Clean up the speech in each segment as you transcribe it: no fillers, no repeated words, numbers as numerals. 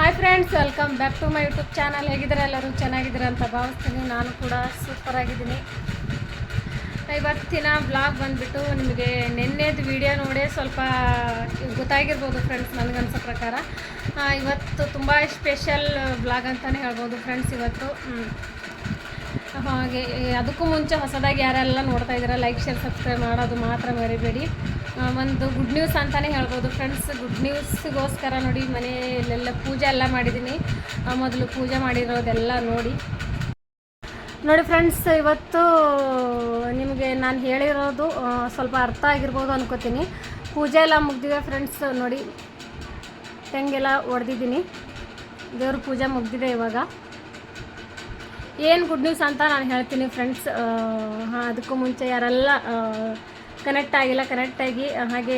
Hi friends, welcome back to my YouTube channel. ಹೇಗಿದ್ದಾರೆ ಎಲ್ಲರೂ? ಚೆನ್ನಾಗಿದ್ದೀರಾ ಅಂತ ಭಾವಿಸ್ತೀನಿ. ನಾನು ಕೂಡ ಸೂಪರ್ ಆಗಿದ್ದೀನಿ. ಇವತ್ತಿನ ಬ್ಲಾಗ್ ಬಂದುಬಿಟ್ಟು ನಿಮಗೆ ನಿನ್ನೆದು ವಿಡಿಯೋ ನೋಡಿ ಸ್ವಲ್ಪ ಗೊತ್ತಾಗಿರ್ಬೋದು ಫ್ರೆಂಡ್ಸ್. ನನಗನ್ಸೋ ಪ್ರಕಾರ ಇವತ್ತು ತುಂಬ ಸ್ಪೆಷಲ್ ಬ್ಲಾಗ್ ಅಂತಲೇ ಹೇಳ್ಬೋದು ಫ್ರೆಂಡ್ಸ್. ಇವತ್ತು ಹಾಗೆ ಅದಕ್ಕೂ ಮುಂಚೆ ಹೊಸದಾಗಿ ಯಾರೆಲ್ಲ ನೋಡ್ತಾ ಇದ್ದೀರಾ ಲೈಕ್ ಶೇರ್ ಸಬ್ಸ್ಕ್ರೈಬ್ ಮಾಡೋದು ಮಾತ್ರ ಮರಿಬೇಡಿ. ಒಂದು ಗುಡ್ ನ್ಯೂಸ್ ಅಂತಲೇ ಹೇಳ್ಬೋದು ಫ್ರೆಂಡ್ಸ್. ಗುಡ್ ನ್ಯೂಸ್ಗೋಸ್ಕರ ನೋಡಿ ಮನೆಯಲ್ಲೆಲ್ಲ ಪೂಜೆ ಎಲ್ಲ ಮಾಡಿದ್ದೀನಿ. ಮೊದಲು ಪೂಜೆ ಮಾಡಿರೋದೆಲ್ಲ ನೋಡಿ ಫ್ರೆಂಡ್ಸ್. ಇವತ್ತು ನಿಮಗೆ ನಾನು ಹೇಳಿರೋದು ಸ್ವಲ್ಪ ಅರ್ಥ ಆಗಿರ್ಬೋದು ಅನ್ಕೋತೀನಿ. ಪೂಜೆ ಎಲ್ಲ ಮುಗ್ದಿದೆ ಫ್ರೆಂಡ್ಸ್. ನೋಡಿ ತೆಂಗೆಲ್ಲ ಹೊಡೆದಿದ್ದೀನಿ. ದೇವ್ರ ಪೂಜೆ ಮುಗ್ದಿದೆ. ಇವಾಗ ಏನು ಗುಡ್ ನ್ಯೂಸ್ ಅಂತ ನಾನು ಹೇಳ್ತೀನಿ ಫ್ರೆಂಡ್ಸ್. ಅದಕ್ಕೂ ಮುಂಚೆ ಯಾರೆಲ್ಲ ಕನೆಕ್ಟ್ ಆಗಿಲ್ಲ ಕನೆಕ್ಟಾಗಿ ಹಾಗೆ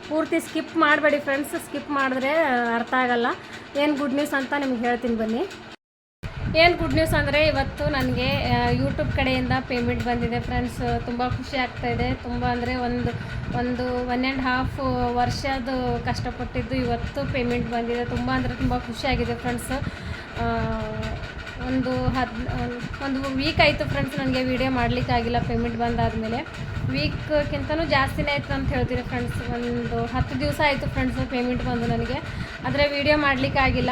ಪೂರ್ತಿ ಸ್ಕಿಪ್ ಮಾಡಬೇಡಿ ಫ್ರೆಂಡ್ಸ್. ಸ್ಕಿಪ್ ಮಾಡಿದ್ರೆ ಅರ್ಥ ಆಗಲ್ಲ. ಏನು ಗುಡ್ ನ್ಯೂಸ್ ಅಂತ ನಿಮ್ಗೆ ಹೇಳ್ತೀನಿ ಬನ್ನಿ. ಏನು ಗುಡ್ ನ್ಯೂಸ್ ಅಂದರೆ ಇವತ್ತು ನನಗೆ ಯೂಟ್ಯೂಬ್ ಕಡೆಯಿಂದ ಪೇಮೆಂಟ್ ಬಂದಿದೆ ಫ್ರೆಂಡ್ಸ್. ತುಂಬ ಖುಷಿ ಆಗ್ತಾಯಿದೆ. ತುಂಬ ಅಂದರೆ ಒಂದು 1.5 ವರ್ಷದ ಕಷ್ಟಪಟ್ಟಿದ್ದು ಇವತ್ತು ಪೇಮೆಂಟ್ ಬಂದಿದೆ. ತುಂಬ ಅಂದರೆ ತುಂಬ ಖುಷಿಯಾಗಿದೆ ಫ್ರೆಂಡ್ಸ್. ಒಂದು ವೀಕ್ ಆಯಿತು ಫ್ರೆಂಡ್ಸ್ ನನಗೆ ವೀಡಿಯೋ ಮಾಡಲಿಕ್ಕಾಗಿಲ್ಲ ಪೇಮೆಂಟ್ ಬಂದಾದಮೇಲೆ. ವೀಕ್ಕಿಂತನೂ ಜಾಸ್ತಿನೇ ಆಯಿತು ಅಂತ ಹೇಳ್ತೀನಿ ಫ್ರೆಂಡ್ಸ್. ಒಂದು 10 ದಿವಸ ಆಯಿತು ಫ್ರೆಂಡ್ಸ್ ಪೇಮೆಂಟ್ ಬಂದು ನನಗೆ. ಆದರೆ ವೀಡಿಯೋ ಮಾಡಲಿಕ್ಕಾಗಿಲ್ಲ.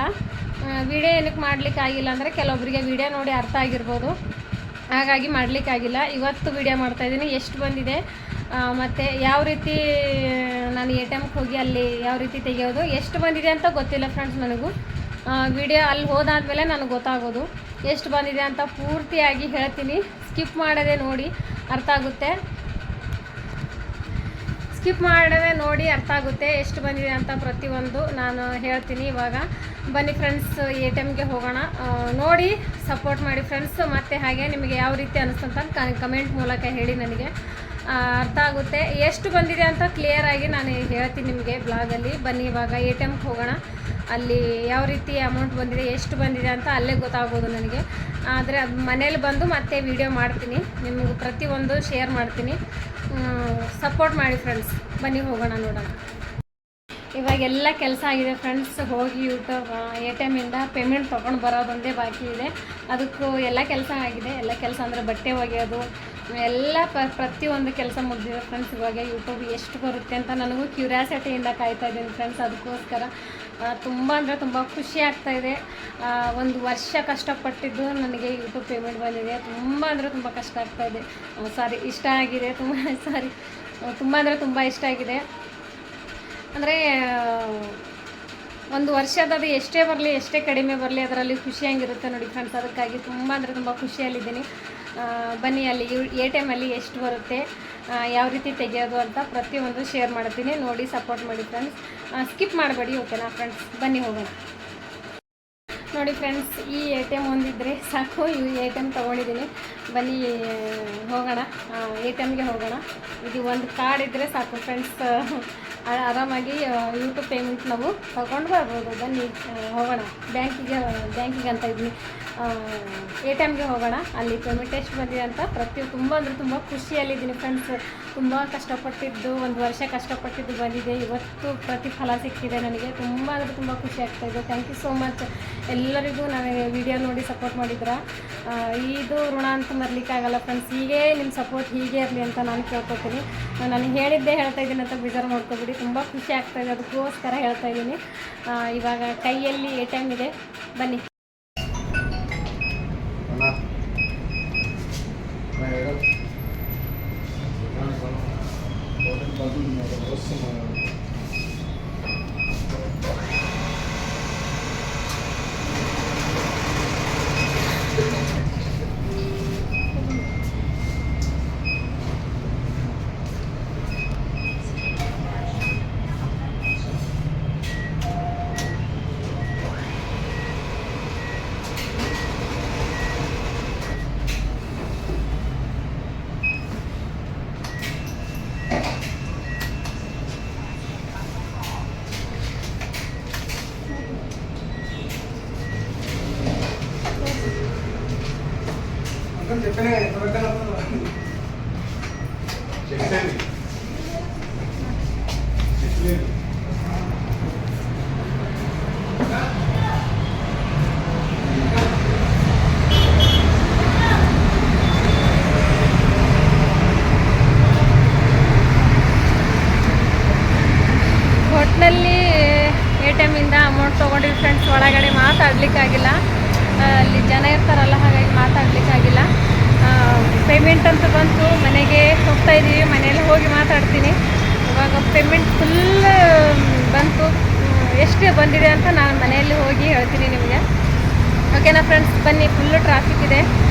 ವೀಡಿಯೋ ಏನಕ್ಕೆ ಮಾಡಲಿಕ್ಕಾಗಿಲ್ಲ ಅಂದರೆ ಕೆಲವೊಬ್ಬರಿಗೆ ವೀಡಿಯೋ ನೋಡಿ ಅರ್ಥ ಆಗಿರ್ಬೋದು, ಹಾಗಾಗಿ ಮಾಡಲಿಕ್ಕಾಗಿಲ್ಲ. ಇವತ್ತು ವೀಡಿಯೋ ಮಾಡ್ತಾಯಿದ್ದೀನಿ ಎಷ್ಟು ಬಂದಿದೆ ಮತ್ತು ಯಾವ ರೀತಿ ನಾನು ATMಗೆ ಹೋಗಿ ಅಲ್ಲಿ ಯಾವ ರೀತಿ ತೆಗೆಯೋದು, ಎಷ್ಟು ಬಂದಿದೆ ಅಂತ ಗೊತ್ತಿಲ್ಲ ಫ್ರೆಂಡ್ಸ್ ನನಗೂ. ವಿಡಿಯೋ ಅಲ್ಲಿ ಹೋದಾದ್ಮೇಲೆ ನನಗೆ ಗೊತ್ತಾಗೋದು ಎಷ್ಟು ಬಂದಿದೆ ಅಂತ. ಪೂರ್ತಿಯಾಗಿ ಹೇಳ್ತೀನಿ, ಸ್ಕಿಪ್ ಮಾಡದೆ ನೋಡಿ ಅರ್ಥ ಆಗುತ್ತೆ. ಸ್ಕಿಪ್ ಮಾಡದೆ ನೋಡಿ ಅರ್ಥ ಆಗುತ್ತೆ ಎಷ್ಟು ಬಂದಿದೆ ಅಂತ ಪ್ರತಿಯೊಂದು ನಾನು ಹೇಳ್ತೀನಿ. ಇವಾಗ ಬನ್ನಿ ಫ್ರೆಂಡ್ಸ್, ATMಗೆ ಹೋಗೋಣ. ನೋಡಿ ಸಪೋರ್ಟ್ ಮಾಡಿ ಫ್ರೆಂಡ್ಸ್. ಮತ್ತು ಹಾಗೆ ನಿಮಗೆ ಯಾವ ರೀತಿ ಅನಿಸ್ತಂತ ಕಮೆಂಟ್ ಮೂಲಕ ಹೇಳಿ, ನನಗೆ ಅರ್ಥ ಆಗುತ್ತೆ. ಎಷ್ಟು ಬಂದಿದೆ ಅಂತ ಕ್ಲಿಯರಾಗಿ ನಾನು ಹೇಳ್ತೀನಿ ನಿಮಗೆ ಬ್ಲಾಗಲ್ಲಿ. ಬನ್ನಿ ಇವಾಗ ATMಗೆ ಹೋಗೋಣ. ಅಲ್ಲಿ ಯಾವ ರೀತಿ ಅಮೌಂಟ್ ಬಂದಿದೆ ಎಷ್ಟು ಬಂದಿದೆ ಅಂತ ಅಲ್ಲೇ ಗೊತ್ತಾಗ್ಬೋದು ನನಗೆ. ಆದರೆ ಅದು ಮನೇಲಿ ಬಂದು ಮತ್ತೆ ವೀಡಿಯೋ ಮಾಡ್ತೀನಿ, ನಿಮಗೆ ಪ್ರತಿಯೊಂದು ಶೇರ್ ಮಾಡ್ತೀನಿ. ಸಪೋರ್ಟ್ ಮಾಡಿ ಫ್ರೆಂಡ್ಸ್. ಬನ್ನಿ ಹೋಗೋಣ ನೋಡೋಣ. ಇವಾಗೆಲ್ಲ ಕೆಲಸ ಆಗಿದೆ ಫ್ರೆಂಡ್ಸ್. ಹೋಗಿ ಯೂಟ್ಯೂಬ್ ATMಯಿಂದ ಪೇಮೆಂಟ್ ತೊಗೊಂಡು ಬರೋದೊಂದೇ ಬಾಕಿ ಇದೆ. ಅದಕ್ಕೂ ಎಲ್ಲ ಕೆಲಸ ಆಗಿದೆ. ಎಲ್ಲ ಕೆಲಸ ಅಂದರೆ ಬಟ್ಟೆ ಒಗೆಯೋದು ಎಲ್ಲ ಪ್ರತಿಯೊಂದು ಕೆಲಸ ಮುಗಿದಿದೆ ಫ್ರೆಂಡ್ಸ್. ಇವಾಗ ಯೂಟ್ಯೂಬ್ ಎಷ್ಟು ಬರುತ್ತೆ ಅಂತ ನನಗೂ ಕ್ಯೂರಿಯಾಸಿಟಿಯಿಂದ ಕಾಯ್ತಾ ಇದ್ದೀನಿ ಫ್ರೆಂಡ್ಸ್. ಅದಕ್ಕೋಸ್ಕರ ತುಂಬ ಅಂದರೆ ತುಂಬ ಖುಷಿ ಆಗ್ತಾಯಿದೆ. 1 ವರ್ಷ ಕಷ್ಟಪಟ್ಟಿದ್ದು ನನಗೆ ಯೂಟ್ಯೂಬ್ ಪೇಮೆಂಟ್ ಬಂದಿದೆ. ತುಂಬ ಅಂದರೆ ತುಂಬ ಕಷ್ಟ ಆಗ್ತಾಯಿದೆ. ಇಷ್ಟ ಆಗಿದೆ. ತುಂಬ ಅಂದರೆ ತುಂಬ ಇಷ್ಟ ಆಗಿದೆ. ಅಂದರೆ 1 ವರ್ಷದ ಎಷ್ಟೇ ಬರಲಿ ಎಷ್ಟೇ ಕಡಿಮೆ ಬರಲಿ ಅದರಲ್ಲಿ ಖುಷಿಯಾಗಿರುತ್ತೆ ನೋಡಿ ಫ್ರೆಂಡ್ಸ್. ಅದಕ್ಕಾಗಿ ತುಂಬ ಅಂದರೆ ತುಂಬ ಖುಷಿಯಲ್ಲಿದ್ದೀನಿ. ಬನ್ನಿ ಅಲ್ಲಿ ATMಲ್ಲಿ ಎಷ್ಟು ಬರುತ್ತೆ, ಯಾವ ರೀತಿ ತೆಗೆಯೋದು ಅಂತ ಪ್ರತಿಯೊಂದು ಶೇರ್ ಮಾಡ್ತೀನಿ. ನೋಡಿ ಸಪೋರ್ಟ್ ಮಾಡಿ ಫ್ರೆಂಡ್ಸ್. ಸ್ಕಿಪ್ ಮಾಡಬೇಡಿ, ಓಕೆನಾ ಫ್ರೆಂಡ್ಸ್? ಬನ್ನಿ ಹೋಗೋಣ. ನೋಡಿ ಫ್ರೆಂಡ್ಸ್, ಈ ATM ಒಂದಿದ್ರೆ ಸಾಕು. ಈ ATM ತೊಗೊಂಡಿದ್ದೀನಿ. ಬನ್ನಿ ಹೋಗೋಣ, ATMಗೆ ಹೋಗೋಣ. ಇದು ಒಂದು ಕಾರ್ಡ್ ಇದ್ದರೆ ಸಾಕು ಫ್ರೆಂಡ್ಸ್. ಆರಾಮಾಗಿ ಯೂಟ್ಯೂಬ್ ಪೇಮೆಂಟ್ ನಾವು ತಗೊಂಡು ಬರ್ಬೋದು. ಬನ್ನಿ ಹೋಗೋಣ. ಬ್ಯಾಂಕಿಗೆ ಅಂತ ಇದ್ದೀನಿ, ATMಗೆ ಹೋಗೋಣ. ಅಲ್ಲಿ ಪೇಮೆಂಟ್ ಎಷ್ಟು ಬಂದಿದೆ ಅಂತ ತುಂಬ ಅಂದರೆ ತುಂಬ ಖುಷಿಯಲ್ಲಿದ್ದೀನಿ ಫ್ರೆಂಡ್ಸ್. ತುಂಬ ಕಷ್ಟಪಟ್ಟಿದ್ದು 1 ವರ್ಷ ಕಷ್ಟಪಟ್ಟಿದ್ದು ಬಂದಿದೆ. ಇವತ್ತು ಪ್ರತಿಫಲ ಸಿಕ್ಕಿದೆ ನನಗೆ. ತುಂಬ ಅಂದರೆ ತುಂಬ ಖುಷಿ ಆಗ್ತಾಯಿದೆ. ಥ್ಯಾಂಕ್ ಯು ಸೋ ಮಚ್ ಎಲ್ಲರಿಗೂ. ನನಗೆ ವಿಡಿಯೋ ನೋಡಿ ಸಪೋರ್ಟ್ ಮಾಡಿದ್ರ. ಇದು ಋಣ ಅಂತ ಮರಲಿಕ್ಕಾಗಲ್ಲ ಫ್ರೆಂಡ್ಸ್. ಹೀಗೆ ನಿಮ್ಮ ಸಪೋರ್ಟ್ ಹೀಗೆ ಇರಲಿ ಅಂತ ನಾನು ಕೇಳ್ಕೊತೀನಿ. ನಾನು ಹೇಳಿದ್ದೇ ಹೇಳ್ತಾ ಇದ್ದೀನಿ ಅಂತ ಬೇಜಾರು ಮಾಡ್ಕೊಬಿಡಿ. ತುಂಬ ಖುಷಿ ಆಗ್ತಾಯಿದೆ, ಅದಕ್ಕೋಸ್ಕರ ಹೇಳ್ತಾ ಇದ್ದೀನಿ. ಇವಾಗ ಕೈಯಲ್ಲಿ ATM ಇದೆ. ಬನ್ನಿ. ಒಟ್ಟಿನಲ್ಲಿ ATM-ಇಂದ ಅಮೌಂಟ್ ತೊಗೊಂಡಿವಿ ಫ್ರೆಂಡ್ಸ್. ಒಳಗಡೆ ಮಾತಾಡಲಿಕ್ಕಾಗಿಲ್ಲ, ಅಲ್ಲಿ ಜನ ಇರ್ತಾರಲ್ಲ, ಹಾಗಾಗಿ ಮಾತಾಡಲಿಕ್ಕಾಗಿಲ್ಲ. ಪೇಮೆಂಟ್ ಅಂತ ಬಂತು, ಮನೆಗೆ ಹೋಗ್ತಾ ಇದ್ದೀವಿ. ಮನೆಯಲ್ಲಿ ಹೋಗಿ ಮಾತಾಡ್ತೀನಿ. ಇವಾಗ ಪೇಮೆಂಟ್ ಫುಲ್ ಬಂತು. ಎಷ್ಟು ಬಂದಿದೆ ಅಂತ ನಾನು ಮನೆಯಲ್ಲಿ ಹೋಗಿ ಹೇಳ್ತೀನಿ ನಿಮಗೆ. ಓಕೆನಾ ಫ್ರೆಂಡ್ಸ್, ಬನ್ನಿ. ಫುಲ್ಲು ಟ್ರಾಫಿಕ್ ಇದೆ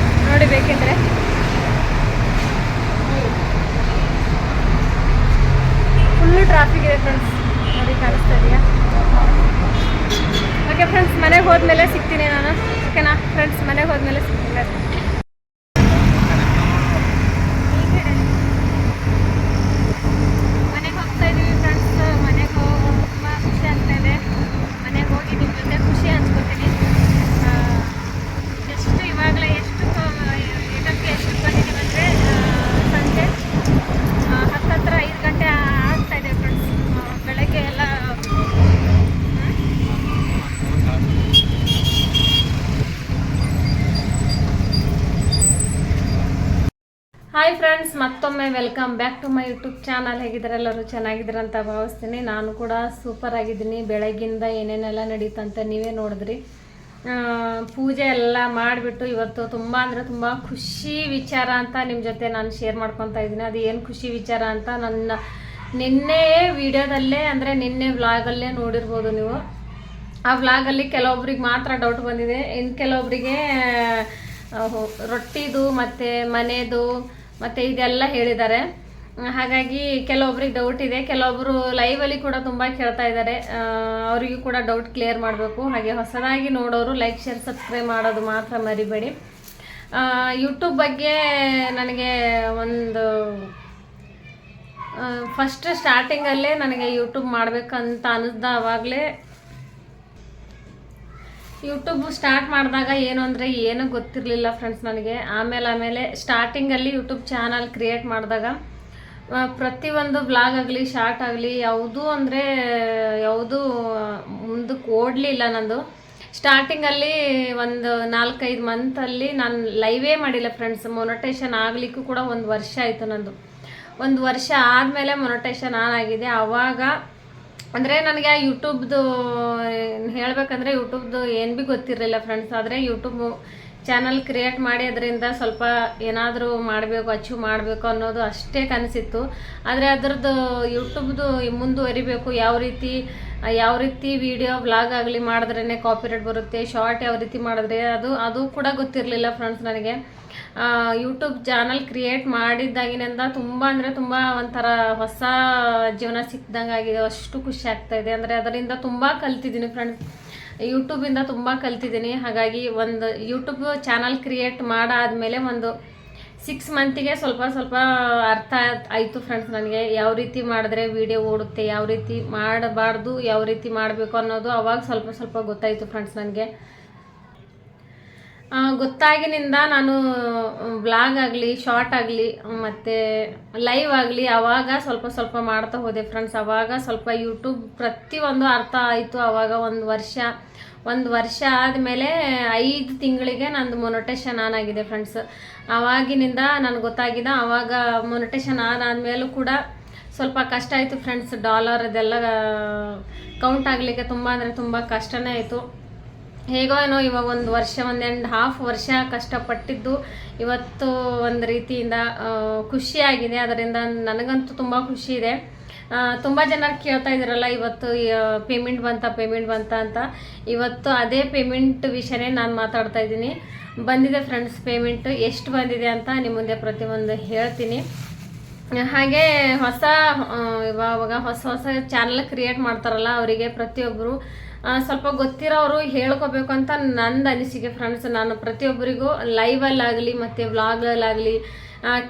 ನೋಡಿ, ಬೇಕೆಂದರೆ ಫುಲ್ಲು ಟ್ರಾಫಿಕ್ ಇದೆ ಫ್ರೆಂಡ್ಸ್, ನೋಡಿ ಕಾಣಿಸ್ತಾ ಇದೆಯಾ? ಓಕೆ ಫ್ರೆಂಡ್ಸ್, ಮನೆಗೆ ಹೋದ್ಮೇಲೆ ಸಿಗ್ತೀನಿ ನಾನು. ಓಕೆನಾ ಫ್ರೆಂಡ್ಸ್, ಮನೆಗೆ ಹೋದ್ಮೇಲೆ ಸಿಗ್ತೀನಿ. ಮನೆಗೆ ಹೋಗ್ತಾ ಇದ್ದೀವಿ ಫ್ರೆಂಡ್ಸ್. ಮನೆಗೆ ಹೋಗಿ ತುಂಬ ಖುಷಿ ಆಗ್ತಾ ಇದೆ. ಮನೆಗೆ ಹೋಗಿ ನಿಮ್ಮ ಜೊತೆ ಖುಷಿ ಹಂಚ್ಕೊತೀನಿ. ಎಷ್ಟು ಇವಾಗಲೇ ಎಷ್ಟು ಏಟಕ್ಕೆ ಎಷ್ಟು ಬಂದಿದ್ದೀವಿ ಅಂದರೆ ಸಂಜೆ ಹತ್ತಿರ 5 ಗಂಟೆ ಆಗ್ತಾ ಇದೆ ಫ್ರೆಂಡ್ಸ್. ಬೆಳಗ್ಗೆ ಎಲ್ಲ ಹಾಯ್ ಫ್ರೆಂಡ್ಸ್, ಮತ್ತೊಮ್ಮೆ welcome back to my YouTube channel. ಹೇಗಿದ್ದಾರೆ ಎಲ್ಲರೂ? ಚೆನ್ನಾಗಿದ್ದೀರ ಅಂತ ಭಾವಿಸ್ತೀನಿ. ನಾನು ಕೂಡ ಸೂಪರ್ ಆಗಿದ್ದೀನಿ. ಬೆಳಗ್ಗಿಂದ ಏನೇನೆಲ್ಲ ನಡೀತಂತ ನೀವೇ ನೋಡಿದ್ರಿ. ಪೂಜೆ ಎಲ್ಲ ಮಾಡಿಬಿಟ್ಟು ಇವತ್ತು ತುಂಬ ಅಂದರೆ ತುಂಬ ಖುಷಿ ವಿಚಾರ ಅಂತ ನಿಮ್ಮ ಜೊತೆ ನಾನು ಶೇರ್ ಮಾಡ್ಕೊತಾ ಇದ್ದೀನಿ. ಅದು ಏನು ಖುಷಿ ವಿಚಾರ ಅಂತ ನನ್ನ ನಿನ್ನೆ ವಿಡಿಯೋದಲ್ಲೇ ಅಂದರೆ ನಿನ್ನೆ ವ್ಲಾಗಲ್ಲೇ ನೋಡಿರ್ಬೋದು ನೀವು. ಆ ವ್ಲಾಗಲ್ಲಿ ಕೆಲವೊಬ್ರಿಗೆ ಮಾತ್ರ ಡೌಟ್ ಬಂದಿದೆ, ಇನ್ನು ಕೆಲವೊಬ್ಬರಿಗೆ ರೊಟ್ಟಿದು ಮತ್ತು ಮನೆದು ಮತ್ತು ಇದೆಲ್ಲ ಹೇಳಿದ್ದಾರೆ. ಹಾಗಾಗಿ ಕೆಲವೊಬ್ರಿಗೆ ಡೌಟ್ ಇದೆ. ಕೆಲವೊಬ್ಬರು ಲೈವಲ್ಲಿ ಕೂಡ ತುಂಬ ಕೇಳ್ತಾ ಇದ್ದಾರೆ. ಅವರಿಗೂ ಕೂಡ ಡೌಟ್ ಕ್ಲಿಯರ್ ಮಾಡಬೇಕು. ಹಾಗೆ ಹೊಸದಾಗಿ ನೋಡೋರು ಲೈಕ್, ಶೇರ್, ಸಬ್ಸ್ಕ್ರೈಬ್ ಮಾಡೋದು ಮಾತ್ರ ಮರಿಬೇಡಿ. ಯೂಟ್ಯೂಬ್ ಬಗ್ಗೆ ನನಗೆ ಒಂದು ಫಸ್ಟ್ ಸ್ಟಾರ್ಟಿಂಗಲ್ಲೇ ನನಗೆ ಯೂಟ್ಯೂಬ್ ಮಾಡಬೇಕಂತ ಅನ್ನಿಸ್ದ. ಆವಾಗಲೇ ಯೂಟ್ಯೂಬ್ ಸ್ಟಾರ್ಟ್ ಮಾಡಿದಾಗ ಏನು ಅಂದರೆ ಏನೂ ಗೊತ್ತಿರಲಿಲ್ಲ ಫ್ರೆಂಡ್ಸ್ ನನಗೆ. ಆಮೇಲೆ ಸ್ಟಾರ್ಟಿಂಗಲ್ಲಿ ಯೂಟ್ಯೂಬ್ ಚಾನಲ್ ಕ್ರಿಯೇಟ್ ಮಾಡಿದಾಗ ಪ್ರತಿಯೊಂದು ವ್ಲಾಗ್ ಆಗಲಿ, ಶಾರ್ಟ್ ಆಗಲಿ, ಯಾವುದೂ ಅಂದರೆ ಯಾವುದೂ ಮುಂದಕ್ಕೆ ಓಡಲಿಲ್ಲ ನಂದು. ಸ್ಟಾರ್ಟಿಂಗಲ್ಲಿ ಒಂದು 4-5 ಮಂತಲ್ಲಿ ನಾನು ಲೈವೇ ಮಾಡಿಲ್ಲ ಫ್ರೆಂಡ್ಸ್. ಮೊನಟೇಷನ್ ಆಗಲಿಕ್ಕೂ ಕೂಡ 1 ವರ್ಷ ಆಯಿತು ನಂದು. 1 ವರ್ಷ ಆದಮೇಲೆ ಮೊನಟೇಷನ್ ಆನ್ ಆಗಿದೆ. ಆವಾಗ ಅಂದರೆ ನನಗೆ ಯೂಟ್ಯೂಬ್ದು ಹೇಳಬೇಕಂದ್ರೆ ಯೂಟ್ಯೂಬ್ದು ಏನು ಭೀ ಗೊತ್ತಿರಲಿಲ್ಲ ಫ್ರೆಂಡ್ಸ್. ಆದರೆ ಯೂಟ್ಯೂಬ್ ಚಾನಲ್ ಕ್ರಿಯೇಟ್ ಮಾಡಿ ಅದರಿಂದ ಸ್ವಲ್ಪ ಏನಾದರೂ ಮಾಡಬೇಕು, ಅಚೀವ್ ಮಾಡಬೇಕು ಅನ್ನೋದು ಅಷ್ಟೇ ಕನಸಿತ್ತು. ಆದರೆ ಅದರದ್ದು ಯೂಟ್ಯೂಬ್ದು ಮುಂದುವರಿಬೇಕು, ಯಾವ ರೀತಿ ವಿಡಿಯೋ ವ್ಲಾಗ್ ಆಗಲಿ ಮಾಡಿದ್ರೇ ಕಾಪಿರೈಟ್ ಬರುತ್ತೆ, ಶಾರ್ಟ್ ಯಾವ ರೀತಿ ಮಾಡಿದ್ರೆ ಅದು ಕೂಡ ಗೊತ್ತಿರಲಿಲ್ಲ ಫ್ರೆಂಡ್ಸ್ ನನಗೆ. ಯೂಟ್ಯೂಬ್ ಚಾನಲ್ ಕ್ರಿಯೇಟ್ ಮಾಡಿದ್ದಾಗಿನಿಂದ ತುಂಬ ಅಂದರೆ ತುಂಬ ಒಂಥರ ಹೊಸ ಜೀವನ ಸಿಕ್ಕಿದಂಗೆ ಆಗಿದೆ. ಅಷ್ಟು ಖುಷಿ ಆಗ್ತಾಯಿದೆ. ಅಂದರೆ ಅದರಿಂದ ತುಂಬ ಕಲ್ತಿದ್ದೀನಿ ಫ್ರೆಂಡ್ಸ್. ಯೂಟ್ಯೂಬಿಂದ ತುಂಬ ಕಲ್ತಿದ್ದೀನಿ. ಹಾಗಾಗಿ ಒಂದು ಯೂಟ್ಯೂಬ್ ಚಾನಲ್ ಕ್ರಿಯೇಟ್ ಮಾಡಾದಮೇಲೆ ಒಂದು 6 ಮಂತಿಗೆ ಸ್ವಲ್ಪ ಅರ್ಥ ಆಯಿತು ಫ್ರೆಂಡ್ಸ್ ನನಗೆ. ಯಾವ ರೀತಿ ಮಾಡಿದ್ರೆ ವಿಡಿಯೋ ಓಡುತ್ತೆ, ಯಾವ ರೀತಿ ಮಾಡಬಾರ್ದು, ಯಾವ ರೀತಿ ಮಾಡಬೇಕು ಅನ್ನೋದು ಅವಾಗ ಸ್ವಲ್ಪ ಗೊತ್ತಾಯಿತು ಫ್ರೆಂಡ್ಸ್ ನನಗೆ. ಗೊತ್ತಾಗಿನಿಂದ ನಾನು ವ್ಲಾಗ್ ಆಗಲಿ, ಶಾರ್ಟ್ ಆಗಲಿ ಮತ್ತು ಲೈವ್ ಆಗಲಿ ಆವಾಗ ಸ್ವಲ್ಪ ಮಾಡ್ತಾ ಹೋದೆ ಫ್ರೆಂಡ್ಸ್. ಆವಾಗ ಸ್ವಲ್ಪ ಯೂಟ್ಯೂಬ್ ಪ್ರತಿಯೊಂದು ಅರ್ಥ ಆಯಿತು. ಆವಾಗ 1 ವರ್ಷ ಆದಮೇಲೆ 5 ತಿಂಗಳಿಗೆ ನಂದು ಮೊನಟೇಷನ್ ಆನ್ ಆಗಿದೆ ಫ್ರೆಂಡ್ಸ್. ಆವಾಗಿನಿಂದ ನನಗೆ ಗೊತ್ತಾಗಿದೆ. ಆವಾಗ ಮೊನಟೇಷನ್ ಆನ್ ಆದಮೇಲೂ ಕೂಡ ಸ್ವಲ್ಪ ಕಷ್ಟ ಆಯಿತು ಫ್ರೆಂಡ್ಸ್. ಡಾಲರ್ ಇದೆಲ್ಲ ಕೌಂಟ್ ಆಗಲಿಕ್ಕೆ ತುಂಬ ಅಂದರೆ ತುಂಬ ಕಷ್ಟನೇ ಆಯಿತು. ಹೇಗೋ ಏನೋ ಇವಾಗ 1 ವರ್ಷ 1.5 ವರ್ಷ ಕಷ್ಟಪಟ್ಟಿದ್ದು ಇವತ್ತು ಒಂದು ರೀತಿಯಿಂದ ಖುಷಿಯಾಗಿದೆ. ಅದರಿಂದ ನನಗಂತೂ ತುಂಬ ಖುಷಿ ಇದೆ. ತುಂಬ ಜನ ಕೇಳ್ತಾ ಇದ್ದೀರಲ್ಲ ಇವತ್ತು ಪೇಮೆಂಟ್ ಬಂತ ಅಂತ. ಇವತ್ತು ಅದೇ ಪೇಮೆಂಟ್ ವಿಷಯನೇ ನಾನು ಮಾತಾಡ್ತಾ ಇದ್ದೀನಿ. ಬಂದಿದೆ ಫ್ರೆಂಡ್ಸ್ ಪೇಮೆಂಟ್. ಎಷ್ಟು ಬಂದಿದೆ ಅಂತ ನಿಮ್ಮ ಮುಂದೆ ಪ್ರತಿಯೊಂದು ಹೇಳ್ತೀನಿ. ಹಾಗೆ ಇವಾಗ ಹೊಸ ಚಾನಲ್ ಕ್ರಿಯೇಟ್ ಮಾಡ್ತಾರಲ್ಲ ಅವರಿಗೆ ಪ್ರತಿಯೊಬ್ಬರು ಸ್ವಲ್ಪ ಗೊತ್ತಿರೋರು ಹೇಳ್ಕೋಬೇಕು ಅಂತ ನಂದು ಅನಿಸಿಕೆ ಫ್ರೆಂಡ್ಸ್. ನಾನು ಪ್ರತಿಯೊಬ್ಬರಿಗೂ ಲೈವಲ್ಲಾಗಲಿ ಮತ್ತು ವ್ಲಾಗಲ್ಲಾಗಲಿ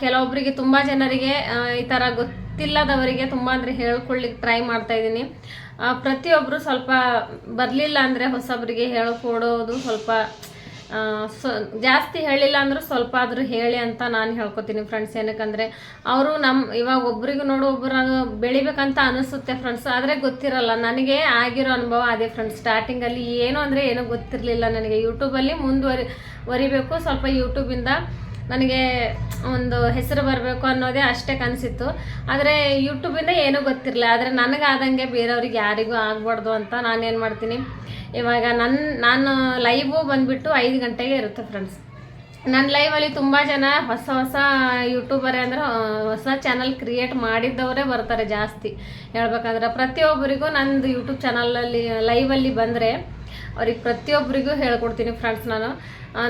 ಕೆಲವೊಬ್ಬರಿಗೆ ತುಂಬ ಜನರಿಗೆ ಈ ಥರ ಗೊತ್ತಿಲ್ಲದವರಿಗೆ ತುಂಬ ಅಂದರೆ ಹೇಳ್ಕೊಳ್ಳಿಕ್ಕೆ ಟ್ರೈ ಮಾಡ್ತಾಯಿದ್ದೀನಿ. ಪ್ರತಿಯೊಬ್ಬರು ಸ್ವಲ್ಪ ಬರಲಿಲ್ಲ ಅಂದರೆ ಹೊಸಬ್ರಿಗೆ ಹೇಳ್ಕೊಡೋದು ಸ್ವಲ್ಪ ಜಾಸ್ತಿ ಹೇಳಿಲ್ಲ ಅಂದರೂ ಸ್ವಲ್ಪ ಆದರೂ ಹೇಳಿ ಅಂತ ನಾನು ಹೇಳ್ಕೊತೀನಿ ಫ್ರೆಂಡ್ಸ್. ಏನಕ್ಕಂದರೆ ಅವರು ಇವಾಗ ಒಬ್ರಿಗೂ ನೋಡು ಒಬ್ಬರು ಬೆಳಿಬೇಕಂತ ಅನಿಸುತ್ತೆ ಫ್ರೆಂಡ್ಸ್. ಆದರೆ ಗೊತ್ತಿರಲ್ಲ. ನನಗೆ ಆಗಿರೋ ಅನುಭವ ಅದೇ ಫ್ರೆಂಡ್ಸ್. ಸ್ಟಾರ್ಟಿಂಗಲ್ಲಿ ಏನೋ ಗೊತ್ತಿರಲಿಲ್ಲ ನನಗೆ. ಯೂಟ್ಯೂಬಲ್ಲಿ ಮುಂದುವರಿಬೇಕು, ಸ್ವಲ್ಪ ಯೂಟ್ಯೂಬಿಂದ ನನಗೆ ಒಂದು ಹೆಸರು ಬರಬೇಕು ಅನ್ನೋದೇ ಅಷ್ಟೇ ಕನಸಿತ್ತು. ಆದರೆ ಯೂಟ್ಯೂಬಿಂದ ಏನೂ ಗೊತ್ತಿರಲಿಲ್ಲ. ಆದರೆ ನನಗಾದಂಗೆ ಬೇರೆಯವ್ರಿಗೆ ಯಾರಿಗೂ ಆಗಬಾರ್ದು ಅಂತ ನಾನೇನು ಮಾಡ್ತೀನಿ, ಇವಾಗ ನಾನು ಲೈವು ಬಂದುಬಿಟ್ಟು 5 ಗಂಟೆಗೆ ಇರುತ್ತೆ ಫ್ರೆಂಡ್ಸ್. ನನ್ನ ಲೈವಲ್ಲಿ ತುಂಬ ಜನ ಹೊಸ ಯೂಟ್ಯೂಬರೇ ಅಂದರೆ ಹೊಸ ಚಾನಲ್ ಕ್ರಿಯೇಟ್ ಮಾಡಿದ್ದವರೇ ಬರ್ತಾರೆ ಜಾಸ್ತಿ ಹೇಳ್ಬೇಕಂದ್ರೆ. ಪ್ರತಿಯೊಬ್ಬರಿಗೂ ನಂದು ಯೂಟ್ಯೂಬ್ ಚಾನಲಲ್ಲಿ ಲೈವಲ್ಲಿ ಬಂದರೆ ಅವ್ರಿಗೆ ಪ್ರತಿಯೊಬ್ಬರಿಗೂ ಹೇಳ್ಕೊಡ್ತೀನಿ ಫ್ರೆಂಡ್ಸ್. ನಾನು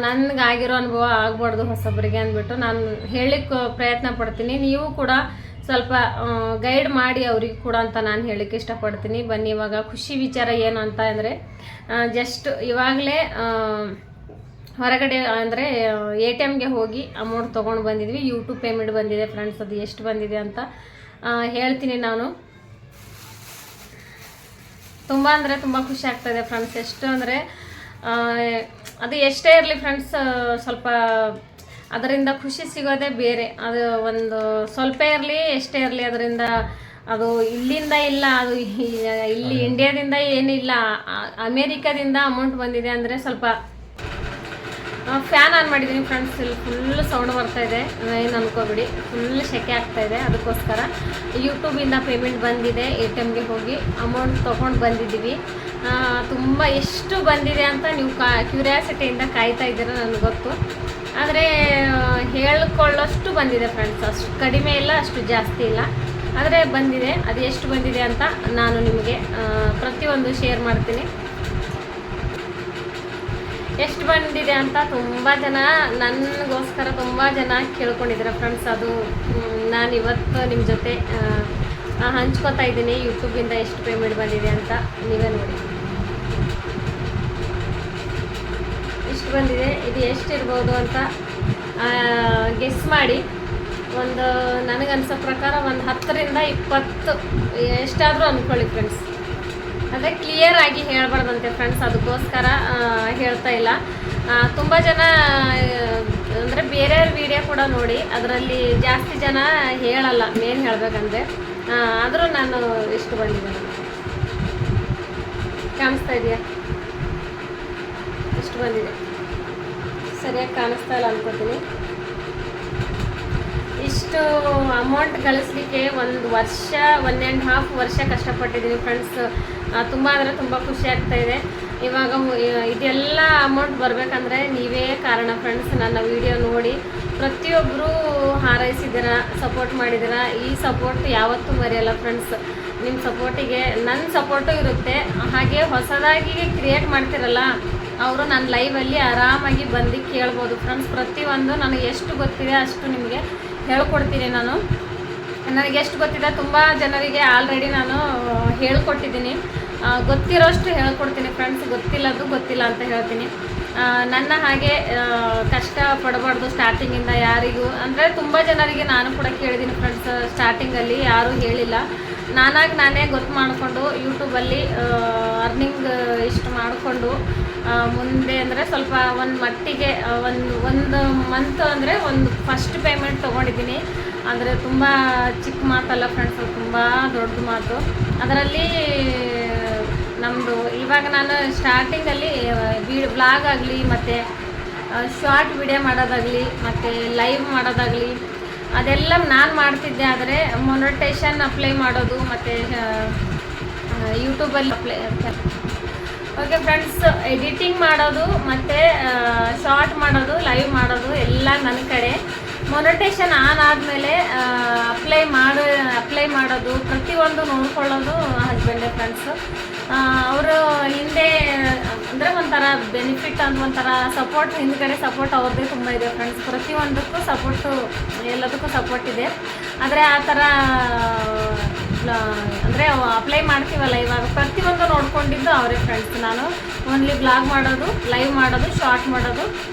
ನನಗಾಗಿರೋ ಅನುಭವ ಆಗಬಾರ್ದು ಹೊಸೊಬ್ಬರಿಗೆ ಅಂದ್ಬಿಟ್ಟು ನಾನು ಹೇಳಲಿಕ್ಕೆ ಪ್ರಯತ್ನ ಪಡ್ತೀನಿ. ನೀವು ಕೂಡ ಸ್ವಲ್ಪ ಗೈಡ್ ಮಾಡಿ ಅವ್ರಿಗೆ ಕೂಡ ಅಂತ ನಾನು ಹೇಳಲಿಕ್ಕೆ ಇಷ್ಟಪಡ್ತೀನಿ. ಬನ್ನಿ, ಇವಾಗ ಖುಷಿ ವಿಚಾರ ಏನು ಅಂತ ಅಂದರೆ, ಜಸ್ಟ್ ಇವಾಗಲೇ ಹೊರಗಡೆ ಅಂದರೆ ATMಗೆ ಹೋಗಿ ಅಮೌಂಟ್ ತೊಗೊಂಡು ಬಂದಿದ್ವಿ. ಯೂಟ್ಯೂಬ್ ಪೇಮೆಂಟ್ ಬಂದಿದೆ ಫ್ರೆಂಡ್ಸ್. ಅದು ಎಷ್ಟು ಬಂದಿದೆ ಅಂತ ಹೇಳ್ತೀನಿ ನಾನು. ತುಂಬ ಅಂದರೆ ತುಂಬ ಖುಷಿ ಆಗ್ತಾಯಿದೆ ಫ್ರೆಂಡ್ಸ್. ಎಷ್ಟು ಅಂದರೆ ಅದು ಎಷ್ಟೇ ಇರಲಿ ಫ್ರೆಂಡ್ಸ್, ಸ್ವಲ್ಪ ಅದರಿಂದ ಖುಷಿ ಸಿಗೋದೇ ಬೇರೆ. ಅದು ಒಂದು ಸ್ವಲ್ಪ ಇರಲಿ ಎಷ್ಟೇ ಇರಲಿ, ಅದರಿಂದ ಅದು ಇಲ್ಲಿಂದ ಇಲ್ಲ, ಅದು ಇಲ್ಲಿ ಇಂಡಿಯಾದಿಂದ ಏನಿಲ್ಲ, ಅಮೇರಿಕಾದಿಂದ ಅಮೌಂಟ್ ಬಂದಿದೆ ಅಂದರೆ ಸ್ವಲ್ಪ ಫ್ಯಾನ್ ಆನ್ ಮಾಡಿದ್ದೀನಿ ಫ್ರೆಂಡ್ಸ್. ಇಲ್ಲಿ ಫುಲ್ ಸೌಂಡ್ ಬರ್ತಾಯಿದೆ, ಏನು ಅನ್ಕೋಬಿಡಿ, ಫುಲ್ ಸೆಕೆ ಆಗ್ತಾಯಿದೆ. ಅದಕ್ಕೋಸ್ಕರ ಯೂಟ್ಯೂಬಿಂದ ಪೇಮೆಂಟ್ ಬಂದಿದೆ. ATMಗೆ ಹೋಗಿ ಅಮೌಂಟ್ ತೊಗೊಂಡು ಬಂದಿದ್ದೀವಿ. ತುಂಬ ಎಷ್ಟು ಬಂದಿದೆ ಅಂತ ನೀವು ಕ್ಯೂರಿಯಾಸಿಟಿಯಿಂದ ಕಾಯ್ತಾ ಇದ್ದೀರ ನನಗೆ ಗೊತ್ತು. ಆದರೆ ಹೇಳ್ಕೊಳ್ಳೋಷ್ಟು ಬಂದಿದೆ ಫ್ರೆಂಡ್ಸ್. ಅಷ್ಟು ಕಡಿಮೆ ಇಲ್ಲ, ಅಷ್ಟು ಜಾಸ್ತಿ ಇಲ್ಲ, ಆದರೆ ಬಂದಿದೆ. ಅದು ಎಷ್ಟು ಬಂದಿದೆ ಅಂತ ನಾನು ನಿಮಗೆ ಪ್ರತಿಯೊಂದು ಶೇರ್ ಮಾಡ್ತೀನಿ. ಎಷ್ಟು ಬಂದಿದೆ ಅಂತ ತುಂಬ ಜನ ನನಗೋಸ್ಕರ ತುಂಬ ಜನ ಕೇಳ್ಕೊಂಡಿದ್ದಾರೆ ಫ್ರೆಂಡ್ಸ್. ಅದು ನಾನು ಇವತ್ತು ನಿಮ್ಮ ಜೊತೆ ಹಂಚ್ಕೋತಾ ಇದ್ದೀನಿ ಯೂಟ್ಯೂಬಿಂದ ಎಷ್ಟು ಪೇಮೆಂಟ್ ಬಂದಿದೆ ಅಂತ. ನೀವೇ ನೋಡಿ ಎಷ್ಟು ಬಂದಿದೆ, ಇದು ಎಷ್ಟಿರ್ಬೋದು ಅಂತ ಗೆಸ್ ಮಾಡಿ. ಒಂದು ನನಗನ್ಸೋ ಪ್ರಕಾರ ಒಂದು 10ರಿಂದ 20 ಎಷ್ಟಾದರೂ ಅಂದ್ಕೊಳ್ಳಿ ಫ್ರೆಂಡ್ಸ್. ಅಂದರೆ ಕ್ಲಿಯರ್ ಆಗಿ ಹೇಳ್ಬಾರ್ದಂತೆ ಫ್ರೆಂಡ್ಸ್, ಅದಕ್ಕೋಸ್ಕರ ಹೇಳ್ತಾ ಇಲ್ಲ. ತುಂಬ ಜನ ಅಂದರೆ ಬೇರೆಯವ್ರ ವಿಡಿಯೋ ಕೂಡ ನೋಡಿ, ಅದರಲ್ಲಿ ಜಾಸ್ತಿ ಜನ ಹೇಳಲ್ಲ ಮೇನ್ ಹೇಳಬೇಕಂದ್ರೆ. ಆದರೂ ನಾನು ಎಷ್ಟು ಬಂದಿದೆ ಕಾಣಿಸ್ತಾ ಇದೆಯಾ, ಎಷ್ಟು ಬಂದಿದೆ ಸರಿಯಾಗಿ ಕಾಣಿಸ್ತಾ ಇಲ್ಲ ಅನ್ಕೋತೀನಿ. ಇಷ್ಟು ಅಮೌಂಟ್ ಗಳಿಸ್ಲಿಕ್ಕೆ 1 ವರ್ಷ 1.5 ವರ್ಷ ಕಷ್ಟಪಟ್ಟಿದ್ದೀನಿ ಫ್ರೆಂಡ್ಸ್. ತುಂಬ ಅಂದರೆ ತುಂಬ ಖುಷಿ ಆಗ್ತಾಯಿದೆ. ಇವಾಗ ಇದೆಲ್ಲ ಅಮೌಂಟ್ ಬರಬೇಕಂದ್ರೆ ನೀವೇ ಕಾರಣ ಫ್ರೆಂಡ್ಸ್. ನನ್ನ ವಿಡಿಯೋ ನೋಡಿ ಪ್ರತಿಯೊಬ್ಬರು ಹಾರೈಸಿದ್ದೀರ, ಸಪೋರ್ಟ್ ಮಾಡಿದ್ದೀರ. ಈ ಸಪೋರ್ಟ್ ಯಾವತ್ತೂ ಮರೆಯಲ್ಲ ಫ್ರೆಂಡ್ಸ್. ನಿಮ್ಮ ಸಪೋರ್ಟಿಗೆ ನನ್ನ ಸಪೋರ್ಟು ಇರುತ್ತೆ. ಹಾಗೆ ಹೊಸದಾಗಿ ಕ್ರಿಯೇಟ್ ಮಾಡ್ತಿರಲ್ಲ ಅವರು ನನ್ನ ಲೈವಲ್ಲಿ ಆರಾಮಾಗಿ ಬಂದು ಕೇಳ್ಬೋದು ಫ್ರೆಂಡ್ಸ್. ಪ್ರತಿಯೊಂದು ನನಗೆ ಎಷ್ಟು ಗೊತ್ತಿದೆ ಅಷ್ಟು ನಿಮಗೆ ಹೇಳ್ಕೊಡ್ತೀನಿ ನಾನು. ನನಗೆ ಎಷ್ಟು ಗೊತ್ತಿದೆ ತುಂಬ ಜನರಿಗೆ ಆಲ್ರೆಡಿ ನಾನು ಹೇಳ್ಕೊಟ್ಟಿದ್ದೀನಿ. ಗೊತ್ತಿರೋಷ್ಟು ಹೇಳ್ಕೊಡ್ತೀನಿ ಫ್ರೆಂಡ್ಸ್. ಗೊತ್ತಿಲ್ಲದು ಗೊತ್ತಿಲ್ಲ ಅಂತ ಹೇಳ್ತೀನಿ. ನನ್ನ ಹಾಗೆ ಕಷ್ಟ ಪಡಬಾರ್ದು ಸ್ಟಾರ್ಟಿಂಗಿಂದ ಯಾರಿಗೂ. ಅಂದರೆ ತುಂಬ ಜನರಿಗೆ ನಾನು ಕೂಡ ಕೇಳಿದ್ದೀನಿ ಫ್ರೆಂಡ್ಸ್. ಸ್ಟಾರ್ಟಿಂಗಲ್ಲಿ ಯಾರೂ ಹೇಳಿಲ್ಲ. ನಾನೇ ಗೊತ್ತು ಮಾಡಿಕೊಂಡು ಯೂಟ್ಯೂಬಲ್ಲಿ ಅರ್ನಿಂಗ್ ಇಷ್ಟು ಮಾಡಿಕೊಂಡು ಮುಂದೆ ಅಂದರೆ ಸ್ವಲ್ಪ ಒಂದು ಮಟ್ಟಿಗೆ ಒಂದು ಮಂತ್ ಅಂದರೆ ಒಂದು ಫಸ್ಟ್ ಪೇಮೆಂಟ್ ತೊಗೊಂಡಿದ್ದೀನಿ. ಅಂದರೆ ತುಂಬ ಚಿಕ್ಕ ಮಾತಲ್ಲ ಫ್ರೆಂಡ್ಸ್, ತುಂಬ ದೊಡ್ಡ ಮಾತು. ಅದರಲ್ಲಿ ನಮ್ಮದು ಇವಾಗ ನಾನು ಸ್ಟಾರ್ಟಿಂಗಲ್ಲಿ ವ್ಲಾಗ್ ಆಗಲಿ ಮತ್ತು ಶಾರ್ಟ್ ವಿಡಿಯೋ ಮಾಡೋದಾಗಲಿ ಮತ್ತು ಲೈವ್ ಮಾಡೋದಾಗಲಿ ಅದೆಲ್ಲ ನಾನು ಮಾಡ್ತಿದ್ದೆ. ಆದರೆ ಮೊನೆಟೈಸೇಷನ್ ಅಪ್ಲೈ ಮಾಡೋದು ಮತ್ತು ಯೂಟ್ಯೂಬಲ್ಲಿ ಓಕೆ ಫ್ರೆಂಡ್ಸ್, ಎಡಿಟಿಂಗ್ ಮಾಡೋದು ಮತ್ತು ಶಾರ್ಟ್ ಮಾಡೋದು, ಲೈವ್ ಮಾಡೋದು ಎಲ್ಲ ನನ್ನ ಕಡೆ. ಮೊನೆಟೈಸೇಷನ್ ಆನ್ ಆದಮೇಲೆ ಅಪ್ಲೈ ಮಾಡೋದು ಪ್ರತಿಯೊಂದು ನೋಡ್ಕೊಳ್ಳೋದು ಹಸ್ಬೆಂಡೇ ಫ್ರೆಂಡ್ಸು. ಅವರು ಹಿಂದೆ ಅಂದರೆ ಒಂಥರ ಬೆನಿಫಿಟ್ ಅಂತ ಒಂಥರ ಸಪೋರ್ಟ್, ಹಿಂದ್ಗಡೆ ಸಪೋರ್ಟ್ ಅವ್ರದ್ದೇ ತುಂಬ ಇದೆ ಫ್ರೆಂಡ್ಸ್. ಪ್ರತಿಯೊಂದಕ್ಕೂ ಸಪೋರ್ಟು, ಎಲ್ಲದಕ್ಕೂ ಸಪೋರ್ಟ್ ಇದೆ. ಆದರೆ ಆ ಥರ ಅಂದರೆ ಅಪ್ಲೈ ಮಾಡ್ತೀವಲ್ಲ ಇವಾಗ ಪ್ರತಿಯೊಂದು ನೋಡ್ಕೊಂಡಿದ್ದು ಅವರೇ ಫ್ರೆಂಡ್ಸ್. ನಾನು ಓನ್ಲಿ ಬ್ಲಾಗ್ ಮಾಡೋದು, ಲೈವ್ ಮಾಡೋದು, ಶಾರ್ಟ್ ಮಾಡೋದು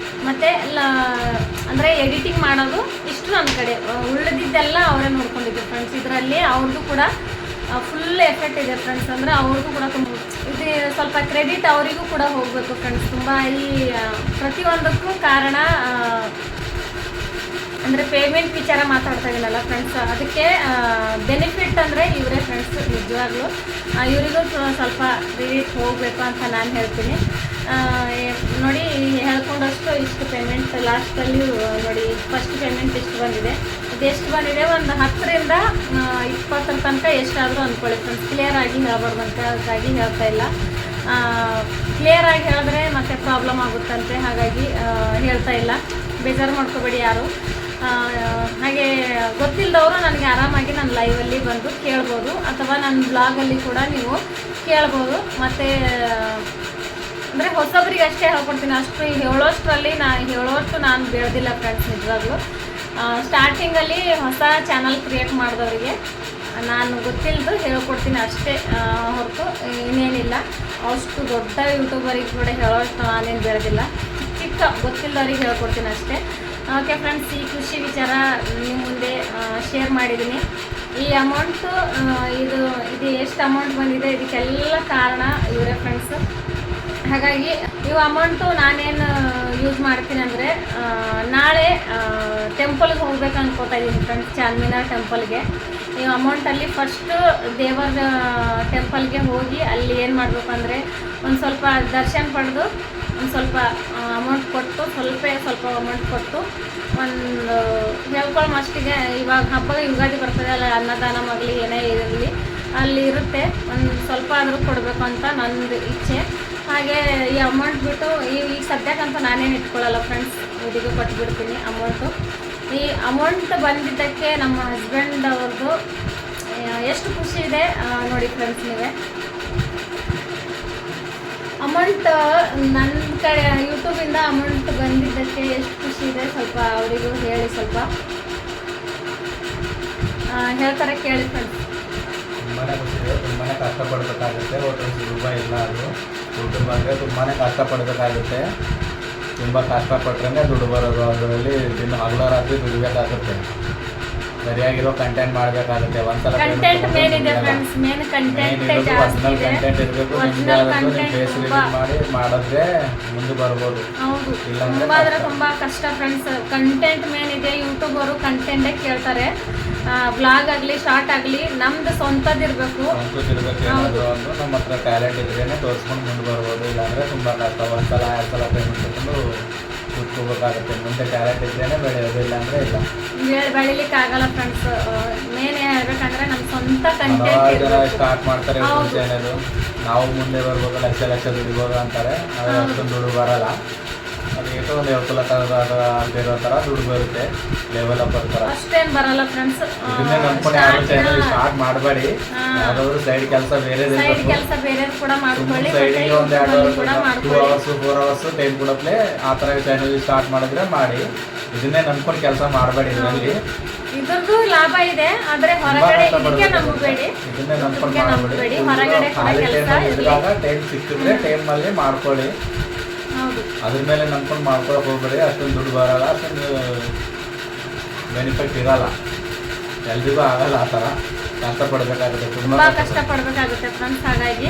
ಮತ್ತು ಅಂದರೆ ಎಡಿಟಿಂಗ್ ಮಾಡೋದು ಇಷ್ಟು ನನ್ನ ಕಡೆ. ಉಳಿದಿದ್ದೆಲ್ಲ ಅವರೇ ನೋಡ್ಕೊಂಡಿದ್ದೆ ಫ್ರೆಂಡ್ಸ್. ಇದರಲ್ಲಿ ಅವ್ರದ್ದು ಕೂಡ ಫುಲ್ ಎಫೆಕ್ಟ್ ಇದೆ ಫ್ರೆಂಡ್ಸ್. ಅಂದರೆ ಅವ್ರಿಗೂ ಕೂಡ ತುಂಬ ಇದು ಸ್ವಲ್ಪ ಕ್ರೆಡಿಟ್ ಅವರಿಗೂ ಕೂಡ ಹೋಗಬೇಕು ಫ್ರೆಂಡ್ಸ್. ತುಂಬ ಈ ಪ್ರತಿಯೊಂದಕ್ಕೂ ಕಾರಣ ಅಂದರೆ ಪೇಮೆಂಟ್ ವಿಚಾರ ಮಾತಾಡ್ತಾ ಇದ್ದೀನಲ್ಲ ಫ್ರೆಂಡ್ಸ್, ಅದಕ್ಕೆ ಬೆನಿಫಿಟ್ ಅಂದರೆ ಇವರೇ ಫ್ರೆಂಡ್ಸ್. ನಿಜವಾಗ್ಲೂ ಇವರಿಗೂ ಸ್ವಲ್ಪ ಕ್ರೆಡಿಟ್ ಹೋಗಬೇಕು ಅಂತ ನಾನು ಹೇಳ್ತೀನಿ. ನೋಡಿ ಹೇಳ್ಕೊಂಡಷ್ಟು ಇಷ್ಟು ಪೇಮೆಂಟ್ ಲಾಸ್ಟಲ್ಲಿ ನೋಡಿ ಫಸ್ಟ್ ಪೇಮೆಂಟ್ ಇಷ್ಟು ಬಂದಿದೆ. ಇದೆಷ್ಟು ಬಂದಿದೆ ಒಂದು 10ರಿಂದ 20 ತನಕ ಎಷ್ಟಾದರೂ ಅಂದ್ಕೊಳ್ಳಿ ಫ್ರೆಂಡ್ಸ್. ಕ್ಲಿಯರ್ ಆಗಿ ಹೇಳ್ಬಾರ್ದಂತೆ, ಹಾಗಾಗಿ ಹೇಳ್ತಾ ಇಲ್ಲ. ಕ್ಲಿಯರ್ ಆಗಿ ಹೇಳಿದ್ರೆ ಮತ್ತೆ ಪ್ರಾಬ್ಲಮ್ ಆಗುತ್ತಂತೆ, ಹಾಗಾಗಿ ಹೇಳ್ತಾ ಇಲ್ಲ. ಬೇಜಾರು ಮಾಡ್ಕೋಬೇಡಿ ಯಾರು. ಹಾಗೆ ಗೊತ್ತಿಲ್ಲದವರು ನನಗೆ ಆರಾಮಾಗಿ ನನ್ನ ಲೈವಲ್ಲಿ ಬಂದು ಕೇಳ್ಬೋದು, ಅಥವಾ ನನ್ನ ಬ್ಲಾಗಲ್ಲಿ ಕೂಡ ನೀವು ಕೇಳ್ಬೋದು. ಮತ್ತು ಅಂದರೆ ಹೊಸಬ್ರಿಗೆ ಅಷ್ಟೇ ಹೇಳ್ಕೊಡ್ತೀನಿ, ಅಷ್ಟು ಹೇಳೋಷ್ಟರಲ್ಲಿ ಹೇಳೋಷ್ಟು ನಾನು ಬೆಳೆದಿಲ್ಲ ಫ್ರೆಂಡ್ಸ್. ನಿಜವಾಗ್ಲೂ ಸ್ಟಾರ್ಟಿಂಗಲ್ಲಿ ಹೊಸ ಚಾನಲ್ ಕ್ರಿಯೇಟ್ ಮಾಡಿದವರಿಗೆ ನಾನು ಗೊತ್ತಿಲ್ಲದು ಹೇಳ್ಕೊಡ್ತೀನಿ ಅಷ್ಟೇ ಹೊರತು ಇನ್ನೇನಿಲ್ಲ. ಅಷ್ಟು ದೊಡ್ಡ ಯೂಟ್ಯೂಬರಿಗೆ ಕೂಡ ಹೇಳೋಷ್ಟು ನಾನೇನು ಬೆಳೆದಿಲ್ಲ, ಚಿಕ್ಕ ಗೊತ್ತಿಲ್ಲದವ್ರಿಗೆ ಹೇಳ್ಕೊಡ್ತೀನಿ ಅಷ್ಟೇ. ಓಕೆ ಫ್ರೆಂಡ್ಸ್, ಈ ಖುಷಿ ವಿಚಾರ ನಿಮ್ಮ ಮುಂದೆ ಶೇರ್ ಮಾಡಿದ್ದೀನಿ. ಈ ಅಮೌಂಟು ಇದು ಎಷ್ಟು ಅಮೌಂಟ್ ಬಂದಿದೆ ಇದಕ್ಕೆಲ್ಲ ಕಾರಣ ಇವರೇ ಫ್ರೆಂಡ್ಸ್. ಹಾಗಾಗಿ ಇವು ಅಮೌಂಟು ನಾನೇನು ಯೂಸ್ ಮಾಡ್ತೀನಿ ಅಂದರೆ, ನಾಳೆ ಟೆಂಪಲ್ಗೆ ಹೋಗ್ಬೇಕು ಅನ್ಕೋತಾ ಇದ್ದೀನಿ ಫ್ರೆಂಡ್ಸ್, ಚಾರ್ಮಿನಾರ್ ಟೆಂಪಲ್ಗೆ. ಈ ಅಮೌಂಟಲ್ಲಿ ಫಸ್ಟು ದೇವರ ಟೆಂಪಲ್ಗೆ ಹೋಗಿ ಅಲ್ಲಿ ಏನು ಮಾಡಬೇಕು ಅಂದರೆ, ಒಂದು ಸ್ವಲ್ಪ ದರ್ಶನ ಪಡೆದು ಒಂದು ಸ್ವಲ್ಪ ಅಮೌಂಟ್ ಕೊಟ್ಟು ಸ್ವಲ್ಪ ಅಮೌಂಟ್ ಕೊಟ್ಟು ಒಂದು ಹೇಳ್ಕೊಳ್ಳೋ ಮಷ್ಟಿಗೆ, ಇವಾಗ ಹಬ್ಬ ಯುಗಾದಿ ಬರ್ತದೆ ಅಲ್ಲ, ಅನ್ನದಾನ ಆಗಲಿ ಏನೇ ಇರಲಿ ಅಲ್ಲಿ ಇರುತ್ತೆ, ಒಂದು ಸ್ವಲ್ಪ ಆದರೂ ಕೊಡಬೇಕು ಅಂತ ನಂದು ಇಚ್ಛೆ. ಹಾಗೆ ಈ ಅಮೌಂಟ್ ಬಿಟ್ಟು ಈಗ ಸದ್ಯಕ್ಕಂತ ನಾನೇನು ಇಟ್ಕೊಳ್ಳಲ್ಲ ಫ್ರೆಂಡ್ಸ್, ಇದಕ್ಕೆ ಕೊಟ್ಬಿಡ್ತೀನಿ ಅಮೌಂಟು. ಈ ಅಮೌಂಟ್ ಬಂದಿದ್ದಕ್ಕೆ ನಮ್ಮ ಹಸ್ಬೆಂಡ್ ಅವ್ರದ್ದು ಎಷ್ಟು ಖುಷಿ ಇದೆ ನೋಡಿ ಫ್ರೆಂಡ್ಸ್. ನೀವೇ ಅಮೌಂಟ್ ನನ್ನ ಕಡೆ ಯೂಟ್ಯೂಬಿಂದ ಅಮೌಂಟ್ ಬಂದಿದ್ದಕ್ಕೆ ಎಷ್ಟು ಖುಷಿ ಇದೆ ಸ್ವಲ್ಪ ಅವರಿಗೂ ಹೇಳಿ, ಸ್ವಲ್ಪ ಹೇಳ್ತಾರೆ ಕೇಳಿ ಫ್ರೆಂಡ್ಸ್. ತುಂಬಾ ಖುಷಿ ಇದೆ, ತುಂಬಾ ಕಷ್ಟಪಡಬೇಕಾಗುತ್ತೆ. ₹1 ರೂಪಾಯಿ ಇಲ್ಲ, ಅದು ಯೂಟ್ಯೂಬ್ ಅಂದರೆ ತುಂಬಾ ಕಷ್ಟಪಡಬೇಕಾಗುತ್ತೆ. ತುಂಬ ಕಷ್ಟಪಟ್ಟರೆ ದುಡ್ಡು ಬರೋದು. ಅದರಲ್ಲಿ ದಿನ ಹಗಲ ರಾತ್ರಿ ದುಡಿಬೇಕಾಗುತ್ತೆ, ಸರಿಯಾಗಿರೋ ಕಂಟೆಂಟ್ ಮಾಡಬೇಕಾಗುತ್ತೆ. ಒಂದ್ಸಲ ಕಂಟೆಂಟ್ ಮೇನ್ ಇದೆ ಫ್ರೆಂಡ್ಸ್, ಮೇನ್ ಕಂಟೆಂಟ್ ಜಾಸ್ತಿ ಇದೆ. ಕಂಟೆಂಟ್ ಇರಬೇಕು, ನಿಮ್ಗೆ ಫೇಸ್ ರಿವೀಲ್ ಮಾಡಿ ಮಾಡಿದ್ರೆ ಮುಂದೆ ಬರ್ಬೋದು. ಹೌದು, ತುಂಬಾ ಕಷ್ಟ ಫ್ರೆಂಡ್ಸ್. ಕಂಟೆಂಟ್ ಮೇನ್ ಇದೆ. ಯೂಟ್ಯೂಬರು ಕಂಟೆಂಟೇ ಕೇಳ್ತಾರೆ. ಬ್ಲಾಗ್ ಆಗಲಿ ಶಾರ್ಟ್ ಆಗಲಿ ನಮ್ದು ಸ್ವಂತದಿರಬೇಕು. ನಮ್ಮ ಹತ್ರ ಟ್ಯಾಲೆಂಟ್ ಇದ್ರೇನೆ ತೋರಿಸ್ಕೊಂಡು ಮುಂದೆ ಬರ್ಬೋದು. ಇಲ್ಲಾಂದರೆ ತುಂಬ ಕಷ್ಟ. ಒಂದ್ಸಲ 2 ಸಲ ಪೇಮೆಂಟ್ ತಗೊಂಡು ಕೂತ್ಕೋಬೇಕಾಗುತ್ತೆ. ಮುಂದೆ ಟ್ಯಾಲೆಂಟ್ ಇದ್ರೇನೆ ಬೆಳೆಯೋದು, ಇಲ್ಲಾಂದರೆ ಇಲ್ಲ, ಬೆಳಿಲಿಕ್ಕಾಗಲ್ಲ ಫ್ರೆಂಡ್ಸ್. ಮೇನ್ ಹೇಳ್ಬೇಕಂದ್ರೆ ನಮ್ಮ ಸ್ವಂತ ಕಂಟೆಂಟ್ ಜನ ಸ್ಟಾರ್ಟ್ ಮಾಡ್ತಾರೆ ಯೂಟ್ಯೂಬ್ ಚಾನಲ್. ನಾವು ಮುಂದೆ ಬರ್ಬೋದು, ಲಕ್ಷ ದುಡಿಬೋದು ಅಂತಾರೆ. ಆದರೆ ಅಷ್ಟೊಂದು ದುಡ್ಡು ಬರಲ್ಲ. ಅದಕ್ಕೆ ಒಂದು ಅಲ್ಲಿರೋ ಥರ ದುಡ್ಡು ಬರುತ್ತೆ, ಲೆವೆಲ್ ಅಪ್ ಬರ್ತಾರೆ. ಅಷ್ಟೇನು ಬರಲ್ಲ ಫ್ರೆಂಡ್ಸ್. ಇದನ್ನೇ ನಂಬ್ಕೊಂಡು ಯಾರು ಚಾನಲ್ ಸ್ಟಾರ್ಟ್ ಮಾಡಬೇಡಿ. ಯಾವ್ದಾದ್ರು ಸೈಡ್ ಕೆಲಸ ಬೇರೆ ಕೂಡ ಮಾಡ್ಕೊಳ್ಳಿ. ಸೈಡಿಗೆ ಒಂದು 2 ಅವರ್ಸ್ 4 ಅವರ್ಸ್ ಟೈಮ್ ಕೊಡಪ್ಲೆ ಆ ಥರ ಚಾನಲ್ ಸ್ಟಾರ್ಟ್ ಮಾಡಿದ್ರೆ ಮಾಡಿ. ಇದನ್ನೇ ನಂಬ್ಕೊಂಡು ಕೆಲಸ ಮಾಡಬೇಡಿ. ಇದರಲ್ಲಿ ಇದ್ರದ್ದು ಲಾಭ ಇದೆ, ಆದರೆ ಹೊರಗಡೆ ಇದಕ್ಕೆ ನಂಬಬೇಡಿ. ಇದನ್ನೇ ನಂಬ್ಕೊಂಡು ಮಾಡಬೇಡಿ. ಹೊರಗಡೆ ಟೈಮ್ ಸಿಕ್ಕಿದ್ರೆ ಟೈಮಲ್ಲಿ ಮಾಡ್ಕೊಳ್ಳಿ. ಅದ್ರ ಮೇಲೆ ನಂಬ್ಕೊಂಡು ಮಾಡ್ಕೊಳಕ್ಕೆ ಹೋಗ್ಬೇಡಿ. ಅಷ್ಟೊಂದು ದುಡ್ಡು ಬರಲ್ಲ, ಅಷ್ಟೊಂದು ಬೆನಿಫಿಟ್ ಇರಲ್ಲ, ಎಲ್ರಿಗೂ ಆಗಲ್ಲ. ಆ ಥರ ಕಷ್ಟಪಡಬೇಕಾಗುತ್ತೆ, ತುಂಬ ಕಷ್ಟಪಡಬೇಕಾಗುತ್ತೆ ಫ್ರೆಂಡ್ಸ್. ಹಾಗಾಗಿ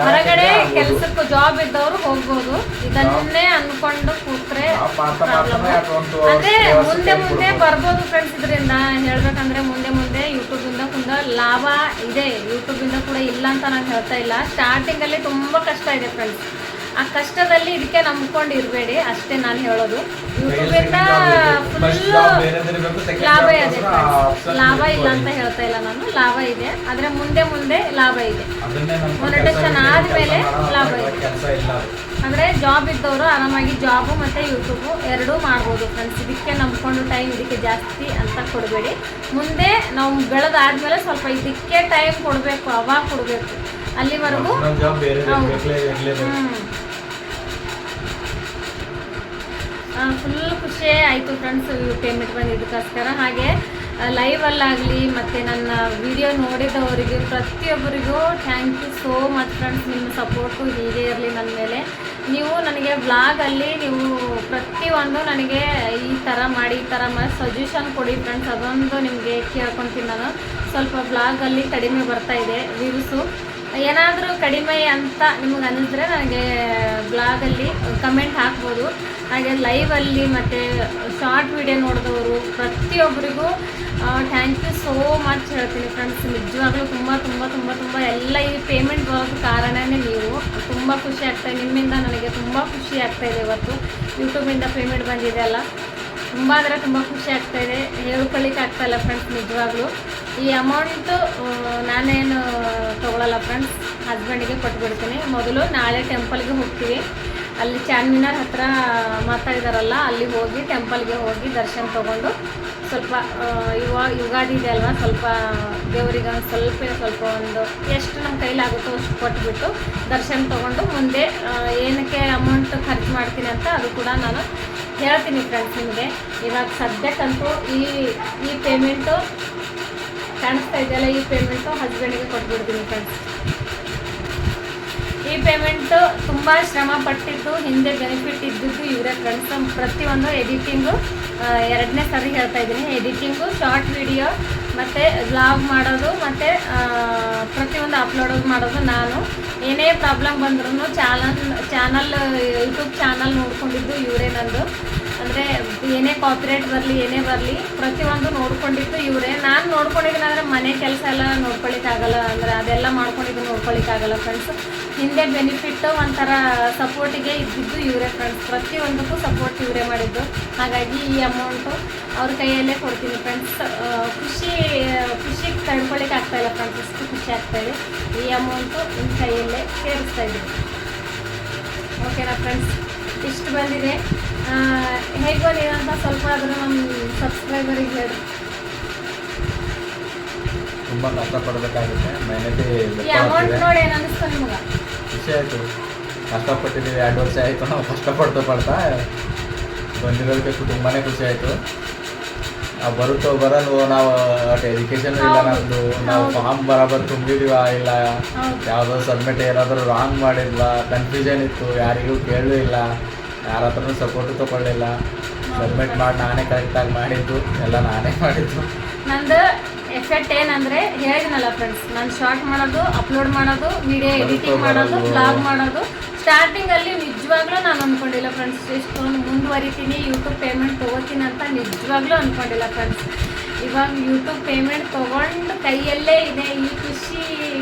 ಹೊರಗಡೆ ಕೆಲಸಕ್ಕೂ ಜಾಬ್ ಇದ್ದವರು ಹೋಗ್ಬೋದು. ಇದನ್ನೇ ಅನ್ಕೊಂಡು ಕೂತ್ರೆ ಅಂದ್ರೆ ಮುಂದೆ ಬರ್ಬೋದು ಫ್ರೆಂಡ್ಸ್. ಇದರಿಂದ ಹೇಳ್ಬೇಕಂದ್ರೆ ಮುಂದೆ ಯೂಟ್ಯೂಬಿಂದ ಲಾಭ ಇದೆ. ಯೂಟ್ಯೂಬಿಂದ ಕೂಡ ಇಲ್ಲ ಅಂತ ನಾನು ಹೇಳ್ತಾ ಇಲ್ಲ. ಸ್ಟಾರ್ಟಿಂಗಲ್ಲಿ ತುಂಬ ಕಷ್ಟ ಇದೆ ಫ್ರೆಂಡ್ಸ್. ಆ ಕಷ್ಟದಲ್ಲಿ ಇದಕ್ಕೆ ನಂಬ್ಕೊಂಡು ಇರಬೇಡಿ ಅಷ್ಟೇ ನಾನು ಹೇಳೋದು. ಯೂಟ್ಯೂಬಿಂದ ಫುಲ್ಲು ಲಾಭ ಇದೆ. ಲಾಭ ಇಲ್ಲ ಅಂತ ಹೇಳ್ತಾ ಇಲ್ಲ ನಾನು, ಲಾಭ ಇದೆ. ಆದರೆ ಮುಂದೆ ಲಾಭ ಇದೆ. ಮೊನೆಟೈಸೇಷನ್ ಆದಮೇಲೆ ಲಾಭ ಇದೆ. ಅಂದರೆ ಜಾಬ್ ಇದ್ದವರು ಆರಾಮಾಗಿ ಜಾಬು ಮತ್ತು ಯೂಟ್ಯೂಬು ಎರಡೂ ಮಾಡ್ಬೋದು ಫ್ರೆಂಡ್ಸ್. ಇದಕ್ಕೆ ನಂಬ್ಕೊಂಡು ಟೈಮ್ ಇದಕ್ಕೆ ಜಾಸ್ತಿ ಅಂತ ಕೊಡಬೇಡಿ. ಮುಂದೆ ನಾವು ಬೆಳೆದಾದ್ಮೇಲೆ ಸ್ವಲ್ಪ ಇದಕ್ಕೆ ಟೈಮ್ ಕೊಡಬೇಕು, ಅವಾಗ ಕೊಡಬೇಕು. ಅಲ್ಲಿವರೆಗೂ ಫುಲ್ ಖುಷಿ ಆಯಿತು ಫ್ರೆಂಡ್ಸ್ ಪೇಮೆಂಟ್ ಬಂದಿದ್ದಕ್ಕೋಸ್ಕರ. ಹಾಗೆ ಲೈವಲ್ಲಾಗಲಿ ಮತ್ತು ನನ್ನ ವಿಡಿಯೋ ನೋಡಿದವರಿಗೆ ಪ್ರತಿಯೊಬ್ಬರಿಗೂ thank you so much friends. ನಿಮ್ಮ ಸಪೋರ್ಟು ಹೀಗೆ ಇರಲಿ ನನ್ನ ಮೇಲೆ. ನೀವು ನನಗೆ ವ್ಲಾಗಲ್ಲಿ ನೀವು ಪ್ರತಿಯೊಂದು ನನಗೆ ಈ ಥರ ಮಾಡಿ ಸಜೆಷನ್ ಕೊಡಿ ಫ್ರೆಂಡ್ಸ್. ಅದೊಂದು ನಿಮಗೆ ಕೇಳ್ಕೊತೀನಿ ನಾನು. ಸ್ವಲ್ಪ ವ್ಲಾಗಲ್ಲಿ ಕಡಿಮೆ ಬರ್ತಾಯಿದೆ ವ್ಯೂಸು. ಏನಾದರೂ ಕಡಿಮೆ ಅಂತ ನಿಮಗೆ ಅನ್ನಿಸಿದ್ರೆ ನನಗೆ ಬ್ಲಾಗಲ್ಲಿ ಕಮೆಂಟ್ ಹಾಕ್ಬೋದು. ಹಾಗೆ ಲೈವಲ್ಲಿ ಮತ್ತು ಶಾರ್ಟ್ ವಿಡಿಯೋ ನೋಡಿದವರು ಪ್ರತಿಯೊಬ್ಬರಿಗೂ ಥ್ಯಾಂಕ್ ಯು ಸೋ ಮಚ್ ಹೇಳ್ತೀನಿ ಫ್ರೆಂಡ್ಸ್. ನಿಜವಾಗ್ಲೂ ತುಂಬ ಎಲ್ಲ ಈ ಪೇಮೆಂಟ್ ಬರೋದು ಕಾರಣನೇ ನೀವು. ತುಂಬ ಖುಷಿ ಖುಷಿ ಆಗ್ತಾಯಿದೆ. ನಿಮ್ಮಿಂದ ನನಗೆ ತುಂಬ ಖುಷಿ ಆಗ್ತಾಯಿದೆ. ಇವತ್ತು ಯೂಟ್ಯೂಬಿಂದ ಪೇಮೆಂಟ್ ಬಂದಿದೆ ಅಲ್ಲ, ತುಂಬ ಅಂದರೆ ತುಂಬ ಖುಷಿ ಆಗ್ತಾಯಿದೆ. ಹೇಳ್ಕೊಳ್ಳಿಕ್ಕೆ ಆಗ್ತಾಯಿಲ್ಲ ಫ್ರೆಂಡ್ಸ್. ನಿಜವಾಗ್ಲೂ ಈ ಅಮೌಂಟು ನಾನೇನು ತೊಗೊಳಲ್ಲ ಫ್ರೆಂಡ್ಸ್, ಹಸ್ಬೆಂಡಿಗೆ ಕೊಟ್ಬಿಡ್ತೀನಿ. ಮೊದಲು ನಾಳೆ ಟೆಂಪಲ್ಗೆ ಹೋಗ್ತೀವಿ. ಅಲ್ಲಿ ಚಾರ್ಮಿನಾರ್ ಹತ್ರ ಮಾತಾಡಿದಾರಲ್ಲ, ಅಲ್ಲಿ ಹೋಗಿ ಟೆಂಪಲ್ಗೆ ಹೋಗಿ ದರ್ಶನ ತೊಗೊಂಡು ಸ್ವಲ್ಪ ಯುಗಾದಿ ಇದೆ ಅಲ್ವಾ, ಸ್ವಲ್ಪ ದೇವರಿಗೆ ಸ್ವಲ್ಪ ಒಂದು ಎಷ್ಟು ನಮ್ಮ ಕೈಲಾಗುತ್ತೋ ಅಷ್ಟು ಕೊಟ್ಬಿಟ್ಟು ದರ್ಶನ ತೊಗೊಂಡು ಮುಂದೆ ಏನಕ್ಕೆ ಅಮೌಂಟ್ ಖರ್ಚು ಮಾಡ್ತೀನಿ ಅಂತ ಅದು ಕೂಡ ನಾನು ಹೇಳ್ತೀನಿ ಫ್ರೆಂಡ್ಸ್ ನಿಮಗೆ. ಇವಾಗ ಸದ್ಯಕ್ಕಂತೂ ಈ ಪೇಮೆಂಟು ಕಾಣಿಸ್ತಾ ಇದೆಯಲ್ಲ, ಈ ಪೇಮೆಂಟು ಹಸ್ಬೆಂಡಿಗೆ ಕೊಟ್ಬಿಡ್ತೀನಿ ಫ್ರೆಂಡ್ಸ್. ಈ ಪೇಮೆಂಟು ತುಂಬ ಶ್ರಮ ಪಟ್ಟಿದ್ದು, ಹಿಂದೆ ಬೆನಿಫಿಟ್ ಇದ್ದಿದ್ದು ಇವರೇ ಫ್ರೆಂಡ್ಸ್. ಪ್ರತಿಯೊಂದು ಎಡಿಟಿಂಗು, ಎರಡನೇ ಸರಿ ಹೇಳ್ತಾ ಇದ್ದೀನಿ, ಎಡಿಟಿಂಗು, ಶಾರ್ಟ್ ವಿಡಿಯೋ ಮತ್ತು ವ್ಲಾಗ್ ಮಾಡೋದು ಮತ್ತು ಪ್ರತಿಯೊಂದು ಅಪ್ಲೋಡ್ ಮಾಡೋದು ನಾನು. ಏನೇ ಪ್ರಾಬ್ಲಮ್ ಬಂದ್ರೂ ಚಾನಲ್ ಯೂಟ್ಯೂಬ್ ಚಾನಲ್ ನೋಡ್ಕೊಂಡಿದ್ದು ಇವರೇ. ನಂದು ಅಂದರೆ ಏನೇ ಕಾಪಿರೈಟ್ ಬರಲಿ ಏನೇ ಬರಲಿ ಪ್ರತಿಯೊಂದು ನೋಡ್ಕೊಂಡಿದ್ದು ಇವರೇ. ನಾನು ನೋಡ್ಕೊಂಡಿದ್ದೀನಂದರೆ ಮನೆ ಕೆಲಸ ಎಲ್ಲ ನೋಡ್ಕೊಳ್ಳಿಕ್ಕಾಗಲ್ಲ, ಅಂದರೆ ಅದೆಲ್ಲ ಮಾಡ್ಕೊಂಡಿದ್ದು ನೋಡ್ಕೊಳ್ಳಿಕ್ಕಾಗಲ್ಲ ಫ್ರೆಂಡ್ಸ್. ಹಿಂದೆ ಬೆನಿಫಿಟ್ಟು ಒಂಥರ ಸಪೋರ್ಟಿಗೆ ಇದ್ದಿದ್ದು ಇವರೇ ಫ್ರೆಂಡ್ಸ್. ಪ್ರತಿಯೊಂದಕ್ಕೂ ಸಪೋರ್ಟ್ ಇವರೇ ಮಾಡಿದ್ದು. ಹಾಗಾಗಿ ಈ ಅಮೌಂಟು ಅವ್ರ ಕೈಯಲ್ಲೇ ಕೊಡ್ತೀನಿ ಫ್ರೆಂಡ್ಸ್. ಖುಷಿ ತಡ್ಕೊಳ್ಳಿಕ್ಕೆ ಆಗ್ತಾಯಿಲ್ಲ ಫ್ರೆಂಡ್ಸ್, ಇಷ್ಟು ಖುಷಿ ಆಗ್ತಾಯಿದೆ. ಈ ಅಮೌಂಟು ನಿಮ್ಮ ಕೈಯಲ್ಲೇ ಸೇರಿಸ್ತಾ ಇದ್ದೀನಿ. ಓಕೆನಾ ಫ್ರೆಂಡ್ಸ್, ಇಷ್ಟು ಬಂದಿದೆ. ಹೇಗೆ ಬಂದಿದೆ ಅಂತ ಸ್ವಲ್ಪ ಆದರೂ ನಮ್ಮ ಸಬ್ಸ್ಕ್ರೈಬರಿಗೆ ಹೇಳಿ. ತುಂಬ ಕಷ್ಟಪಡಬೇಕಾಗುತ್ತೆ. ಈ ಅಮೌಂಟ್ ನೋಡಿ ಏನು ಅನ್ನಿಸ್ತು ನಿಮ್ಗೆ? ಖುಷಿ ಆಯಿತು. ಕಷ್ಟಪಟ್ಟಿದ್ದೀವಿ, 2 ವರ್ಷ ಆಯಿತು ನಾವು ಕಷ್ಟಪಡ್ತಾ ಬಂದಿರೋದಕ್ಕೆ ತುಂಬಾ ಖುಷಿ ಆಯಿತು. ನಾವು ಬರುತ್ತೋ ಬರಲ್ವೋ, ನಾವು ಎಜುಕೇಷನ್ ಇಲ್ಲ ನಮ್ಮದು, ನಾವು ಫಾರ್ಮ್ ಬರಾಬರ್ ತುಂಬಿದೀವಾ ಇಲ್ಲ, ಯಾವುದೋ ಸಬ್ಮಿಟ್ ಏನಾದರೂ ರಾಂಗ್ ಮಾಡಿದ್ವಾ, ಕನ್ಫ್ಯೂಷನ್ ಇತ್ತು, ಯಾರಿಗೂ ಕೇಳೂ ಇಲ್ಲ, ಯಾರ ಹತ್ರನೂ ಸಪೋರ್ಟು ತೊಗೊಳ್ಳಿಲ್ಲ. ಸಬ್ಮಿಟ್ ಮಾಡಿ ನಾನೇ ಕರೆಕ್ಟಾಗಿ ಮಾಡಿದ್ದು, ಎಲ್ಲ ನಾನೇ ಮಾಡಿದ್ದು. ನಂದು ಎಫೆಕ್ಟ್ ಏನಂದರೆ ಹೇಳಿದ್ನಲ್ಲ ಫ್ರೆಂಡ್ಸ್, ನಾನು ಶಾರ್ಟ್ ಮಾಡೋದು, ಅಪ್ಲೋಡ್ ಮಾಡೋದು, ವಿಡಿಯೋ ಎಡಿಟಿಂಗ್ ಮಾಡೋದು, ಬ್ಲಾಗ್ ಮಾಡೋದು. ಸ್ಟಾರ್ಟಿಂಗಲ್ಲಿ ನಿಜವಾಗ್ಲೂ ನಾನು ಅಂದ್ಕೊಂಡಿಲ್ಲ ಫ್ರೆಂಡ್ಸ್, ಇಷ್ಟೊಂದು ಮುಂದುವರಿತೀನಿ, ಯೂಟ್ಯೂಬ್ ಪೇಮೆಂಟ್ ತೊಗೋತೀನಿ ಅಂತ ನಿಜವಾಗ್ಲೂ ಅಂದ್ಕೊಂಡಿಲ್ಲ ಫ್ರೆಂಡ್ಸ್. ಇವಾಗ ಯೂಟ್ಯೂಬ್ ಪೇಮೆಂಟ್ ತೊಗೊಂಡು ಕೈಯಲ್ಲೇ ಇದೆ. ಈ ಖುಷಿ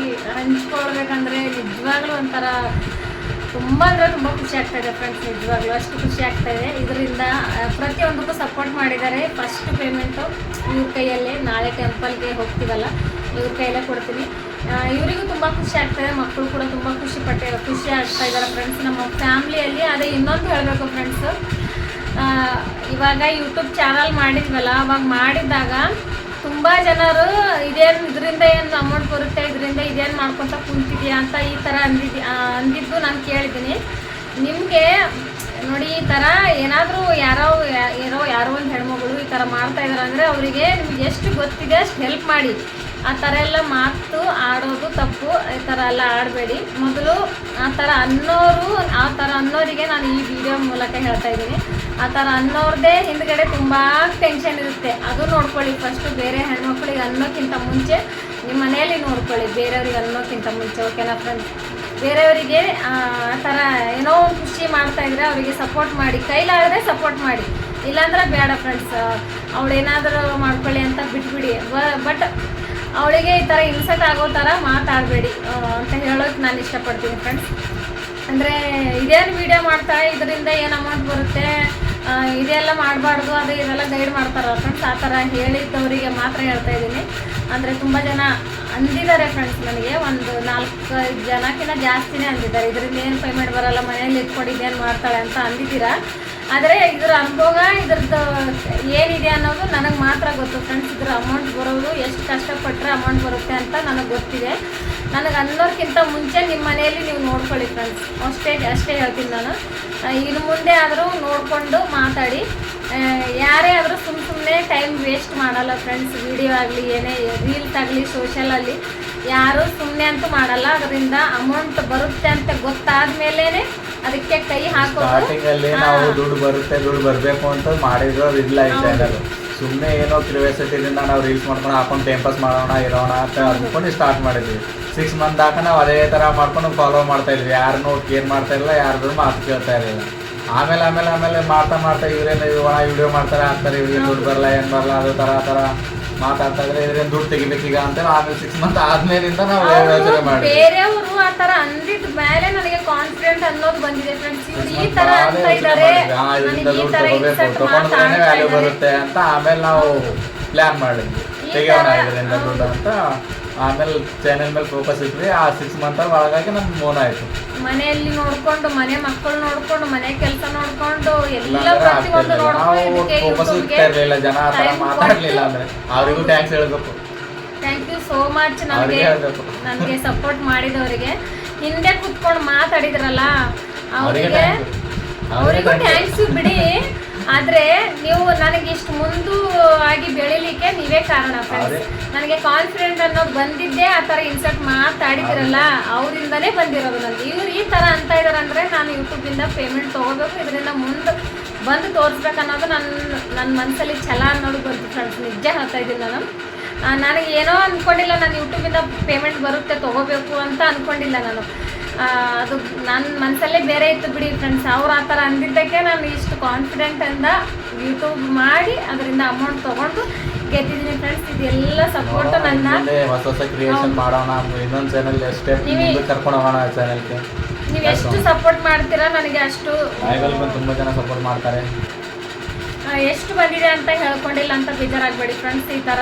ಹಂಚ್ಕೊಳ್ಬೇಕಂದ್ರೆ ನಿಜವಾಗ್ಲೂ ಒಂಥರ ತುಂಬ ಅಂದರೆ ತುಂಬ ಖುಷಿ ಆಗ್ತಾಯಿದೆ ಫ್ರೆಂಡ್ಸ್. ನಿಜವಾಗ್ಲೂ ಅಷ್ಟು ಖುಷಿ ಆಗ್ತಾಯಿದೆ. ಇದರಿಂದ ಪ್ರತಿಯೊಂದಕ್ಕೂ ಸಪೋರ್ಟ್ ಮಾಡಿದ್ದಾರೆ. ಫಸ್ಟ್ ಪೇಮೆಂಟು ಇವ್ರ ಕೈಯಲ್ಲೇ, ನಾಳೆ ಟೆಂಪಲ್ಗೆ ಹೋಗ್ತೀವಲ್ಲ ಇವ್ರ ಕೈಯಲ್ಲೇ ಕೊಡ್ತೀನಿ. ಇವರಿಗೂ ತುಂಬ ಖುಷಿ ಆಗ್ತಾಯಿದೆ, ಮಕ್ಕಳು ಕೂಡ ತುಂಬ ಖುಷಿ ಆಗ್ತಾಯಿದ್ದಾರೆ ಫ್ರೆಂಡ್ಸ್. ನಮ್ಮ ಫ್ಯಾಮ್ಲಿಯಲ್ಲಿ ಅದೇ ಇನ್ನೊಂದು ಹೇಳಬೇಕು ಫ್ರೆಂಡ್ಸು, ಇವಾಗ ಯೂಟ್ಯೂಬ್ ಚಾನಲ್ ಮಾಡಿದ್ವಲ್ಲ, ಅವಾಗ ಮಾಡಿದಾಗ ತುಂಬ ಜನರು ಇದರಿಂದ ಏನು ಅಮೌಂಟ್ ಬರುತ್ತೆ, ಇದರಿಂದ ಇದೇನು ಮಾಡ್ಕೊತ ಕುಂತಿದ್ಯಾ ಅಂತ ಈ ಥರ ಅಂದಿದ್ದು ನಾನು ಕೇಳಿದ್ದೀನಿ. ನಿಮಗೆ ನೋಡಿ, ಈ ಥರ ಏನಾದರೂ ಯಾರೋ ಒಂದು ಹೆಣ್ಮಗಳು ಈ ಥರ ಮಾಡ್ತಾಯಿದ್ದಾರೆ ಅಂದರೆ ಅವರಿಗೆ ನಿಮ್ಗೆ ಎಷ್ಟು ಗೊತ್ತಿದೆ ಅಷ್ಟು ಹೆಲ್ಪ್ ಮಾಡಿ. ಆ ಥರ ಎಲ್ಲ ಮಾತು ಆಡೋದು ತಪ್ಪು, ಈ ಥರ ಎಲ್ಲ ಆಡಬೇಡಿ. ಮೊದಲು ಆ ಥರ ಅನ್ನೋರಿಗೆ ನಾನು ಈ ವಿಡಿಯೋ ಮೂಲಕ ಹೇಳ್ತಾ ಇದ್ದೀನಿ. ಆ ಥರ ಅನ್ನೋರದೇ ಹಿಂದ್ಗಡೆ ತುಂಬ ಟೆನ್ಷನ್ ಇರುತ್ತೆ, ಅದು ನೋಡ್ಕೊಳ್ಳಿ ಫಸ್ಟು. ಬೇರೆ ಹೆಣ್ಮಕ್ಳಿಗೆ ಅನ್ನೋಕ್ಕಿಂತ ಮುಂಚೆ ನಿಮ್ಮ ಮನೆಯಲ್ಲಿ ನೋಡ್ಕೊಳ್ಳಿ, ಬೇರೆಯವ್ರಿಗೆ ಅನ್ನೋಕ್ಕಿಂತ ಮುಂಚೆ. ಓಕೆನಾ ಫ್ರೆಂಡ್ಸ್? ಬೇರೆಯವರಿಗೆ ಆ ಥರ ಏನೋ ಒಂದು ಖುಷಿ ಮಾಡ್ತಾಯಿದ್ರೆ ಅವರಿಗೆ ಸಪೋರ್ಟ್ ಮಾಡಿ, ಕೈಲಾದರೆ ಸಪೋರ್ಟ್ ಮಾಡಿ, ಇಲ್ಲಾಂದ್ರೆ ಬೇಡ ಫ್ರೆಂಡ್ಸ್. ಅವಳೇನಾದರೂ ಮಾಡ್ಕೊಳ್ಳಿ ಅಂತ ಬಿಟ್ಬಿಡಿ. ಬಟ್ ಅವಳಿಗೆ ಈ ಥರ ಇನ್ಸಲ್ಟ್ ಆಗೋ ಥರ ಮಾತಾಡಬೇಡಿ ಅಂತ ಹೇಳೋಕ್ಕೆ ನಾನು ಇಷ್ಟಪಡ್ತೀನಿ ಫ್ರೆಂಡ್ಸ್. ಅಂದರೆ ಇದೇನು ವೀಡಿಯೋ ಮಾಡ್ತಾಳೆ, ಇದರಿಂದ ಏನು ಅಮೌಂಟ್ ಬರುತ್ತೆ, ಇದೆಲ್ಲ ಮಾಡಬಾರ್ದು, ಅದು ಇದೆಲ್ಲ ಗೈಡ್ ಮಾಡ್ತಾರಲ್ಲ ಫ್ರೆಂಡ್ಸ್, ಆ ಥರ ಹೇಳಿದ್ದವರಿಗೆ ಮಾತ್ರ ಹೇಳ್ತಾ ಇದ್ದೀನಿ. ಅಂದರೆ ತುಂಬ ಜನ ಅಂದಿದ್ದಾರೆ ಫ್ರೆಂಡ್ಸ್, ನನಗೆ ಒಂದು 4-5 ಜನಕ್ಕಿಂತ ಜಾಸ್ತಿನೇ ಅಂದಿದ್ದಾರೆ. ಇದರಿಂದ ಏನು ಪೇಮೆಂಟ್ ಬರೋಲ್ಲ, ಮನೇಲಿ ಇಟ್ಕೊಂಡು ಇದೇನು ಮಾಡ್ತಾಳೆ ಅಂತ ಅಂದಿದ್ದೀರಾ. ಆದರೆ ಇದರ ಅನುಭವ, ಇದ್ರದ್ದು ಏನಿದೆ ಅನ್ನೋದು ನನಗೆ ಮಾತ್ರ ಗೊತ್ತು ಫ್ರೆಂಡ್ಸ್. ಇದ್ರ ಅಮೌಂಟ್ ಬರೋದು, ಎಷ್ಟು ಕಷ್ಟಪಟ್ಟರೆ ಅಮೌಂಟ್ ಬರುತ್ತೆ ಅಂತ ನನಗೆ ಗೊತ್ತಿದೆ. ನನಗೆ ಅನ್ನೋರ್ಕಿಂತ ಮುಂಚೆ ನಿಮ್ಮ ಮನೆಯಲ್ಲಿ ನೀವು ನೋಡ್ಕೊಳ್ಳಿ ಫ್ರೆಂಡ್ಸ್, ಅಷ್ಟೇ ಹೇಳ್ತೀನಿ ನಾನು. ಇನ್ನು ಮುಂದೆ ಆದರೂ ನೋಡಿಕೊಂಡು ಮಾತಾಡಿ. ಯಾರೇ ಆದರೂ ಸುಮ್ಮನೆ ಟೈಮ್ ವೇಸ್ಟ್ ಮಾಡಲ್ಲ ಫ್ರೆಂಡ್ಸ್. ವಿಡಿಯೋ ಆಗಲಿ, ಏನೇ ರೀಲ್ಸ್ ಆಗಲಿ, ಸೋಷಲಲ್ಲಿ ಯಾರೂ ಸುಮ್ಮನೆ ಅಂತೂ ಮಾಡಲ್ಲ. ಅದರಿಂದ ಅಮೌಂಟ್ ಬರುತ್ತೆ ಅಂತ ಗೊತ್ತಾದ ಮೇಲೇ ಅದಕ್ಕೆ ಕೈ ಹಾಕೋದು. ಸ್ಟಾರ್ಟಿಂಗಲ್ಲಿ ನಾವು ದುಡ್ಡು ಬರಬೇಕು ಅಂತ ಮಾಡಿರೋದು ಇಲ್ಲ ಈ ಚಾನಲ್. ಸುಮ್ಮನೆ ಏನೋ ಕ್ಯೂರಿಯಾಸಿಟಿಯಿಂದ ನಾವು ರೀಲ್ಸ್ ಮಾಡ್ಕೊಂಡು ಹಾಕೊಂಡು ಟೈಮ್ ಪಾಸ್ ಮಾಡೋಣ ಇರೋಣ ಅಂತ ಅಂದ್ಕೊಂಡು ಸ್ಟಾರ್ಟ್ ಮಾಡಿದ್ವಿ. 6 ಮಂತ್ ದಾకా ನಾವು ಅದೇ ಥರ ಮಾಡ್ಕೊಂಡು ಫಾಲೋ ಮಾಡ್ತಾ ಇದ್ವಿ. ಯಾರನ್ನೂ ಕೇರ್ ಮಾಡ್ತಾ ಇರಲಿಲ್ಲ, ಯಾರ್ದು ಮಾತು ಕೇಳ್ತಾ ಇರಲಿಲ್ಲ. ಆಮೇಲೆ ಮಾಡ್ತಾ ಇವರೇನು ವಿಡಿಯೋ ಮಾಡ್ತಾರೆ, ಹಾಕ್ತಾರೆ, ಇವ್ರಿಗೆ ದುಡ್ಡು ಬರಲ್ಲ, ಏನು ಬರಲ್ಲ, ಅದು ಥರ ಮಾತಾಡ್ತಾ ಇದ್ರೆ ಇದ್ರೇನು ದುಡ್ಡು ತೆಗಿಬೇಕೀಗ ಅಂತೇಳಿ ಆಮೇಲೆ 6 ಮಂತ್ ಆದ್ಮೇಲಿಂದ ನಾವು ಯೋಚನೆ ಮಾಡಿ ಬೇರೆಯವರು ಆ ಥರ ಅಂದಿದ್ದ ಮೇಲೆ ನನಗೆ ಕಾನ್ಫಿಡೆಂಟ್ ಅನ್ನೋದು ಬಂದಿದೆ ಫ್ರೆಂಡ್ಸ್. ಇವ್ರು ಈ ತರ ಅಂತ ಇದ್ದಾರೆ, ನನಗೆ ಈ ತರ ಇನ್ಸರ್ಟ್ ವ್ಯಾಲ್ಯೂ ಬರುತ್ತೆ ಅಂತ ಆಮೇಲೆ ನಾವು ಪ್ಲಾನ್ ಮಾಡಿದ್ವಿ ತೆಗಿಯೋಣ ಇದರಿಂದ ದುಡ್ಡು ಅಂತ. ಆಮೇಲೆ ಚಾನೆಲ್ ಮೇಲೆ ಫೋಕಸ್ ಇಟ್ವಿ. ಆ 6 ಮಂತ್ ಒಳಗಾಗಿ ನಮ್ಗೆ ಮೋನ ಆಯ್ತು. ಮನೆಯಲ್ಲಿ ನೋಡ್ಕೊಂಡು, ಮನೆ ಮಕ್ಕಳು ನೋಡ್ಕೊಂಡು, ಮನೆ ಕೆಲಸ ನೋಡ್ಕೊಂಡು, ಎಲ್ಲ ಪ್ರತಿಯೊಂದು ನೋಡ್ಕೊಂಡು ಇರ್ಲಿಲ್ಲ. ಜನ ಆ ಥರ ಮಾತಾಡ್ಲಿಲ್ಲ ಅಂದ್ರೆ ಅವರಿಗೂ ಟ್ಯಾಂಕ್ಸ್ ಹೇಳ್ಬೇಕು. ಥ್ಯಾಂಕ್ ಯು ಸೋ ಮಚ್ ನನಗೆ ಸಪೋರ್ಟ್ ಮಾಡಿದವರಿಗೆ. ಹಿಂದೆ ಕುತ್ಕೊಂಡು ಮಾತಾಡಿದ್ರಲ್ಲ ಅವರಿಗೂ ಥ್ಯಾಂಕ್ಸ್ ಬಿಡಿ. ಆದ್ರೆ ನೀವು ನನಗೆ ಇಷ್ಟು ಮುಂದೆ ಆಗಿ ಬೆಳಿಲಿಕ್ಕೆ ನೀವೇ ಕಾರಣ ಫ್ರೆಂಡ್ಸ್. ನನಗೆ ಕಾನ್ಫಿಡೆಂಟ್ ಅನ್ನೋದು ಬಂದಿದ್ದೆ ಆ ಥರ ಇನ್ಸರ್ಟ್ ಮಾತಾಡಿದಿರಲ್ಲ ಅವರಿಂದನೇ ಬಂದಿರೋದು ನನಗೆ. ಇವ್ರು ಈ ಥರ ಅಂತ ಇದ್ದಾರೆ ಅಂದರೆ ನಾನು ಯೂಟ್ಯೂಬಿಂದ ಪೇಮೆಂಟ್ ತೊಗೋಬೇಕು, ಇದರಿಂದ ಮುಂದೆ ಬಂದು ತೋರಿಸ್ಬೇಕು ಅನ್ನೋದು ನನ್ನ ಮನಸ್ಸಲ್ಲಿ ಛಲ ಅನ್ನೋದು ಬಂತು ಫ್ರೆಂಡ್ಸ್. ನಿಜ ಹೇಳ್ತಾ ಇದ್ದೀನಿ ನಾನು. ನನಗೆ ಏನೋ ಅಂದ್ಕೊಂಡಿಲ್ಲ, ನಾನು ಯೂಟ್ಯೂಬಿಂದ ಪೇಮೆಂಟ್ ಬರುತ್ತೆ ತೊಗೋಬೇಕು ಅಂತ ಅಂದ್ಕೊಂಡಿಲ್ಲ ನಾನು. ಅದು ನನ್ನ ಮನಸ್ಸಲ್ಲೇ ಬೇರೆ ಇತ್ತು ಬಿಡಿ ಫ್ರೆಂಡ್ಸ್. ಅವ್ರು ಆ ಥರ ಅಂದಿದ್ದಕ್ಕೆ ನಾನು ಇಷ್ಟು ಕಾನ್ಫಿಡೆಂಟಿಂದ ಯೂಟ್ಯೂಬ್ ಮಾಡಿ ಅದರಿಂದ ಅಮೌಂಟ್ ತೊಗೊಂಡು ಗೆದ್ದಿದ್ದೀನಿ ಫ್ರೆಂಡ್ಸ್. ಇದೆಲ್ಲ ಸಪೋರ್ಟ್ ನನ್ನ ಹೊಸ ಕ್ರಿಯೇಷನ್ ಮಾಡೋಣ, ಇನ್ನೊಂದು ಚಾನಲ್ ಸ್ಟೆಪ್ ಕರ್ಕೊಂಡು ಹೋಗೋಣ. ಚಾನಲ್ಗೆ ನೀವು ಎಷ್ಟು ಸಪೋರ್ಟ್ ಮಾಡ್ತೀರಾ ನನಗೆ ಅಷ್ಟು. ತುಂಬ ಜನ ಸಪೋರ್ಟ್ ಮಾಡ್ತಾರೆ. ಎಷ್ಟು ಬಂದಿದೆ ಅಂತ ಹೇಳ್ಕೊಂಡಿಲ್ಲ ಅಂತ ಬೇಜಾರಾಗಬೇಡಿ ಫ್ರೆಂಡ್ಸ್. ಈ ಥರ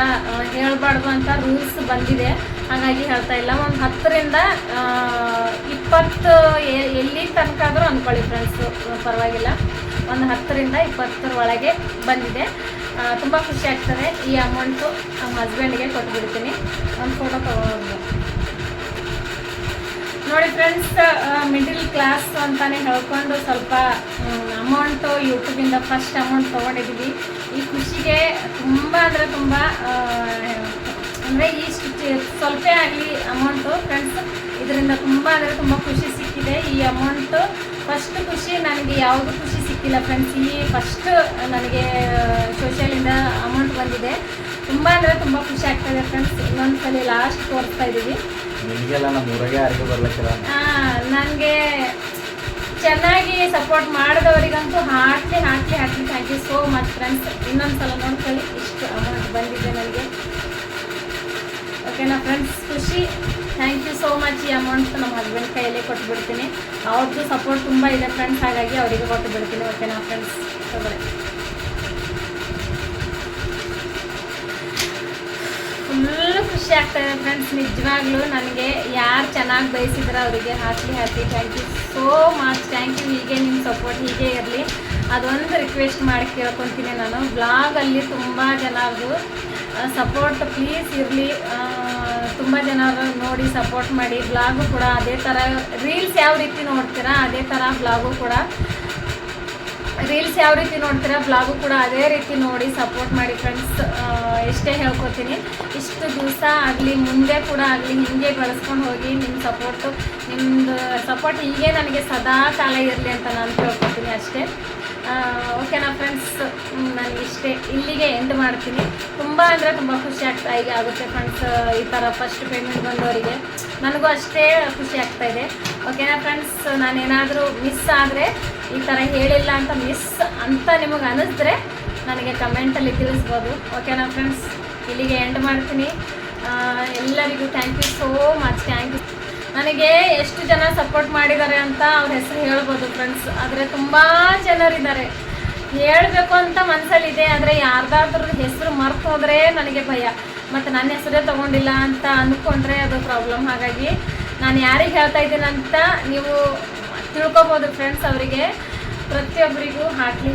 ಹೇಳ್ಬಾರ್ದು ಅಂತ ರೂಲ್ಸ್ ಬಂದಿದೆ, ಹಾಗಾಗಿ ಹೇಳ್ತಾ ಇಲ್ಲ. ಒಂದು 10ರಿಂದ 20 ಎಲ್ಲಿ ತನಕ ಆದರೂ ಅಂದ್ಕೊಳ್ಳಿ ಫ್ರೆಂಡ್ಸು, ಪರವಾಗಿಲ್ಲ. ಒಂದು 10ರಿಂದ 20 ಒಳಗೆ ಬಂದಿದೆ. ತುಂಬ ಖುಷಿ ಆಗ್ತದೆ. ಈ ಅಮೌಂಟು ನಮ್ಮ ಹಸ್ಬೆಂಡ್ಗೆ ಕೊಟ್ಬಿಡ್ತೀನಿ. ಒಂದು ಫೋಟೋ ತಗೊಂಡು ನೋಡಿ ಫ್ರೆಂಡ್ಸ್. ಮಿಡಿಲ್ ಕ್ಲಾಸ್ ಅಂತಲೇ ಹೇಳ್ಕೊಂಡು ಸ್ವಲ್ಪ ಅಮೌಂಟು ಯೂಟ್ಯೂಬಿಂದ ಫಸ್ಟ್ ಅಮೌಂಟ್ ತೊಗೊಂಡಿದ್ದೀವಿ. ಈ ಖುಷಿಗೆ ತುಂಬ ಅಂದರೆ ತುಂಬ ಅಂದರೆ ಇಷ್ಟು ಸ್ವಲ್ಪ ಆಗಲಿ ಅಮೌಂಟು ಫ್ರೆಂಡ್ಸ್, ಇದರಿಂದ ತುಂಬ ಅಂದರೆ ತುಂಬ ಖುಷಿ ಸಿಕ್ಕಿದೆ. ಈ ಅಮೌಂಟು ಫಸ್ಟ್ ಖುಷಿ ನನಗೆ ಯಾವುದು ಖುಷಿ ಸಿಕ್ಕಿಲ್ಲ ಫ್ರೆಂಡ್ಸ್. ಈ ಫಸ್ಟ್ ನನಗೆ ಸೋಷಿಯಲಿಂದ ಅಮೌಂಟ್ ಬಂದಿದೆ. ತುಂಬ ಅಂದರೆ ತುಂಬ ಖುಷಿ ಆಗ್ತಾಯಿದೆ ಫ್ರೆಂಡ್ಸ್. ಇನ್ನೊಂದು ಸಲ ಲಾಸ್ಟ್ ತೋರಿಸ್ತಾ ಇದ್ದೀವಿ. ನಿಮಗೆಲ್ಲ ನಮ್ಮ ಊರಿಗೆ ಯಾರಿಗೂ ಬರ್ಲಿಕ್ಕಿಲ್ಲ. ನನಗೆ ಚೆನ್ನಾಗಿ ಸಪೋರ್ಟ್ ಮಾಡಿದವರಿಗಂತೂ ಹಾಕಿ thank you so much friends. ಇನ್ನೊಂದು ಸಲ ನೋಡ್ಕೊಳ್ಳಿ ಇಷ್ಟು ಅಮೌಂಟ್ ಬಂದಿದೆ ನನಗೆ. ಓಕೆನಾ ಫ್ರೆಂಡ್ಸ್, ಖುಷಿ. Thank you so much. ಈ ಅಮೌಂಟ್ ನಮ್ಮ ಹಸ್ಬೆಂಡ್ ಕೈಯಲ್ಲೇ ಕೊಟ್ಟುಬಿಡ್ತೀನಿ. ಅವ್ರದ್ದು ಸಪೋರ್ಟ್ ತುಂಬ ಇದೆ ಫ್ರೆಂಡ್ಸ್, ಹಾಗಾಗಿ ಅವರಿಗೆ ಕೊಟ್ಟುಬಿಡ್ತೀನಿ. ಓಕೆನಾ ಫ್ರೆಂಡ್ಸ್, ತಗೊಳ್ಳಿ. ಫುಲ್ ಖುಷಿ ಆಗ್ತಾಯಿದೆ ಫ್ರೆಂಡ್ಸ್. ನಿಜವಾಗ್ಲೂ ನನಗೆ ಯಾರು ಚೆನ್ನಾಗಿ ಬಯಸಿದ್ರೆ ಅವರಿಗೆ ಹಾಕಿ thank you so much. Thank you. ಹೀಗೆ ನಿಮ್ಮ ಸಪೋರ್ಟ್ ಹೀಗೆ ಇರಲಿ, ಅದೊಂದು ರಿಕ್ವೆಸ್ಟ್ ಮಾಡಿ ಕೇಳ್ಕೊತೀನಿ ನಾನು. ಬ್ಲಾಗಲ್ಲಿ ತುಂಬ ಜನರದು ಸಪೋರ್ಟ್ ಪ್ಲೀಸ್ ಇರಲಿ. ತುಂಬ ಜನರು ನೋಡಿ ಸಪೋರ್ಟ್ ಮಾಡಿ. ಬ್ಲಾಗು ಕೂಡ ಅದೇ ಥರ, ರೀಲ್ಸ್ ಯಾವ ರೀತಿ ನೋಡ್ತೀರಾ ಅದೇ ಥರ ಬ್ಲಾಗು ಕೂಡ, ರೀಲ್ಸ್ ಯಾವ ರೀತಿ ನೋಡ್ತೀರಾ ಬ್ಲಾಗು ಕೂಡ ಅದೇ ರೀತಿ ನೋಡಿ ಸಪೋರ್ಟ್ ಮಾಡಿ ಫ್ರೆಂಡ್ಸ್. ಎಷ್ಟೇ ಹೇಳ್ಕೊತೀನಿ, ಇಷ್ಟು ದಿವಸ ಆಗಲಿ ಮುಂದೆ ಕೂಡ ಆಗಲಿ ಹೀಗೆ ಬೆಳೆಸ್ಕೊಂಡು ಹೋಗಿ. ನಿಮ್ಮದು ಸಪೋರ್ಟ್ ಹೀಗೆ ನನಗೆ ಸದಾ ಕಾಲ ಇರಲಿ ಅಂತ ನಾನು ಕೇಳ್ಕೊತೀನಿ ಅಷ್ಟೇ. ಓಕೆನಾ ಫ್ರೆಂಡ್ಸ್, ನನಗಿಷ್ಟೇ. ಇಲ್ಲಿಗೆ ಎಂಡ್ ಮಾಡ್ತೀನಿ. ತುಂಬ ಅಂದರೆ ತುಂಬ ಖುಷಿ ಆಗುತ್ತೆ ಫ್ರೆಂಡ್ಸ್. ಈ ಥರ ಫಸ್ಟ್ ಪೇಮೆಂಟ್ ಬಂದವರಿಗೆ ನನಗೂ ಅಷ್ಟೇ ಖುಷಿ ಆಗ್ತಾಯಿದೆ. ಓಕೆನಾ ಫ್ರೆಂಡ್ಸ್, ನಾನೇನಾದರೂ ಮಿಸ್ ಆದರೆ, ಈ ಥರ ಹೇಳಿಲ್ಲ ಅಂತ ಮಿಸ್ ಅಂತ ನಿಮಗೆ ಅನ್ನಿಸಿದ್ರೆ ನನಗೆ ಕಮೆಂಟಲ್ಲಿ ತಿಳಿಸ್ಬೋದು. ಓಕೆನಾ ಫ್ರೆಂಡ್ಸ್, ಇಲ್ಲಿಗೆ ಎಂಡ್ ಮಾಡ್ತೀನಿ. ಎಲ್ಲರಿಗೂ thank you so much. Thank you. ನನಗೆ ಎಷ್ಟು ಜನ ಸಪೋರ್ಟ್ ಮಾಡಿದ್ದಾರೆ ಅಂತ ಅವ್ರ ಹೆಸರು ಹೇಳ್ಬೋದು ಫ್ರೆಂಡ್ಸ್. ಆದರೆ ತುಂಬ ಜನರಿದ್ದಾರೆ, ಹೇಳಬೇಕು ಅಂತ ಮನಸ್ಸಲ್ಲಿದೆ. ಆದರೆ ಯಾರ್ದಾದ್ರೂ ಹೆಸರು ಮರ್ತು ಹೋದರೆ ನನಗೆ ಭಯ, ಮತ್ತು ನನ್ನ ಹೆಸರೇ ತೊಗೊಂಡಿಲ್ಲ ಅಂತ ಅಂದ್ಕೊಂಡ್ರೆ ಅದು ಪ್ರಾಬ್ಲಮ್. ಹಾಗಾಗಿ ನಾನು ಯಾರಿಗೆ ಹೇಳ್ತಾ ಇದ್ದೀನಿ ಅಂತ ನೀವು ತಿಳ್ಕೊಬೋದು ಫ್ರೆಂಡ್ಸ್. ಅವರಿಗೆ ಪ್ರತಿಯೊಬ್ಬರಿಗೂ ಹಾಕಲಿ.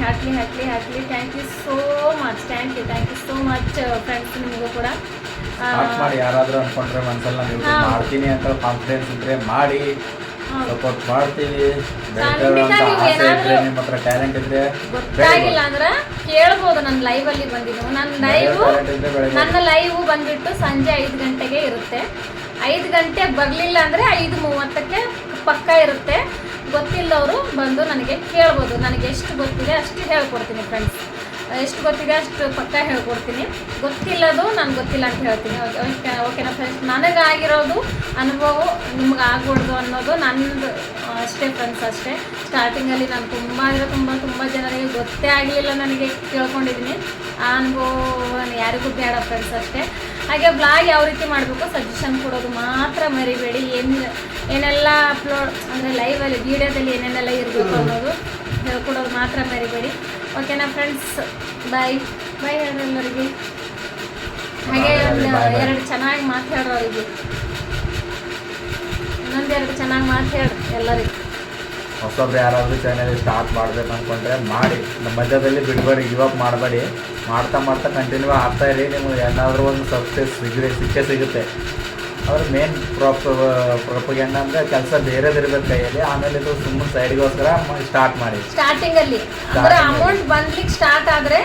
Thank you so much. Thank you so much friends. ನಿಮಗೂ ಕೂಡ ಮಾಡಿ. ಯಾರಾದರೂ ಅನ್ಕೊಂಡ್ರೆ ಮನಸ್ಸಲ್ಲಿ ನಾನು ಮಾಡ್ತೀನಿ ಅಂತ ಕಾನ್ಫಿಡೆನ್ಸ್ ಇದ್ರೆ ಮಾಡಿ, ಸಪೋರ್ಟ್ ಮಾಡ್ತೀವಿ. ನಿಮ್ಮ ಹತ್ರ ಟ್ಯಾಲೆಂಟ್ ಇದ್ರೆ ಗೊತ್ತಾಗಿಲ್ಲ ಅಂದ್ರೆ ಕೇಳ್ಬೋದು. ನನ್ನ ಲೈವಲ್ಲಿ ಬಂದಿದ್ದು ನನ್ನ ಲೈವ್ ಬಂದ್ಬಿಟ್ಟು ಸಂಜೆ 5 ಗಂಟೆಗೆ ಇರುತ್ತೆ. 5 ಗಂಟೆಗೆ ಬರಲಿಲ್ಲ ಅಂದರೆ 5:30ಕ್ಕೆ ಪಕ್ಕ ಇರುತ್ತೆ. ಗೊತ್ತಿಲ್ಲವರು ಬಂದು ನನಗೆ ಕೇಳ್ಬೋದು. ನನಗೆ ಎಷ್ಟು ಗೊತ್ತಿದೆ ಅಷ್ಟು ಹೇಳ್ಕೊಡ್ತೀನಿ ಫ್ರೆಂಡ್ಸ್. ಎಷ್ಟು ಗೊತ್ತಿದೆ ಅಷ್ಟು ಪಕ್ಕ ಹೇಳ್ಕೊಡ್ತೀನಿ. ಗೊತ್ತಿಲ್ಲದು ನಾನು ಗೊತ್ತಿಲ್ಲ ಅಂತ ಹೇಳ್ತೀನಿ. ಓಕೆನಾ ಫ್ರೆಂಡ್ಸ್, ನನಗಾಗಿರೋದು ಅನುಭವ ನಿಮ್ಗೆ ಆಗ್ಬಾರ್ದು ಅನ್ನೋದು ನನ್ನದು ಅಷ್ಟೇ ಫ್ರೆಂಡ್ಸ್. ಅಷ್ಟೇ. ಸ್ಟಾರ್ಟಿಂಗಲ್ಲಿ ನಾನು ತುಂಬ ಜನರಿಗೆ ಗೊತ್ತೇ ಆಗಲಿಲ್ಲ ನನಗೆ ಕೇಳ್ಕೊಂಡಿದ್ದೀನಿ. ಆ ಅನುಭವ ಯಾರಿಗೂ ಬೇಡ ಫ್ರೆಂಡ್ಸ್. ಅಷ್ಟೇ. ಹಾಗೆ ಬ್ಲಾಗ್ ಯಾವ ರೀತಿ ಮಾಡಬೇಕು ಸಜೆಷನ್ ಕೊಡೋದು ಮಾತ್ರ ಮರಿಬೇಡಿ. ಏನೆಲ್ಲ ಅಪ್ಲೋಡ್ ಅಂದರೆ ಲೈವಲ್ಲಿ ವೀಡಿಯೋದಲ್ಲಿ ಏನೇನೆಲ್ಲ ಇರಬೇಕು ಅನ್ನೋದು ಹೇಳ್ಕೊಡೋದು ಮಾತ್ರ ಮರಿಬೇಡಿ. ಓಕೆನಾ ಫ್ರೆಂಡ್ಸ್, ಬಾಯ್ ಬಾಯ್ ಹೇಳ್ರಿ ಎಲ್ಲರಿಗೆ. ಹಾಗೆ ಎರಡು ಚೆನ್ನಾಗಿ ಮಾತಾಡೋ ಅವರಿಗೆ, ಇನ್ನೊಂದೆರಡು ಚೆನ್ನಾಗಿ ಮಾತಾಡ್ರಿ ಎಲ್ಲರಿಗೂ. ಹೊಸಬ್ರು ಯಾರಾದರೂ ಚಾನೆಲ್ ಸ್ಟಾರ್ಟ್ ಮಾಡ್ಬೇಕು ಅಂದ್ಕೊಂಡ್ರೆ ಮಾಡಿ, ನಮ್ಮ ಮಧ್ಯದಲ್ಲಿ ಬಿಡಬೇಡಿ, ಗಿವ್ ಅಪ್ ಮಾಡಬೇಡಿ. ಮಾಡ್ತಾ ಮಾಡ್ತಾ ಕಂಟಿನ್ಯೂ ಆಗ್ತಾಯಿರಿ, ನಿಮಗೆ ಏನಾದರೂ ಒಂದು ಸಕ್ಸಸ್ ಸಿಕ್ಕೇ ಸಿಗುತ್ತೆ. ಅವ್ರ ಮೇನ್ ಪ್ರೊಪಗಂಡ ಅಂದರೆ ಕೆಲಸ ಬೇರೆದಿರ್ಬೇಕು ಕೈಯಲ್ಲಿ, ಆಮೇಲೆ ಇದು ಸುಮ್ಮನೆ ಸೈಡ್ಗೋಸ್ಕರ ಸ್ಟಾರ್ಟ್ ಮಾಡಿ. ಸ್ಟಾರ್ಟಿಂಗಲ್ಲಿ ಅಂದರೆ ಅಮೌಂಟ್ ಬಂದ್ಲಿಕ್ಕೆ ಸ್ಟಾರ್ಟ್ ಆದರೆ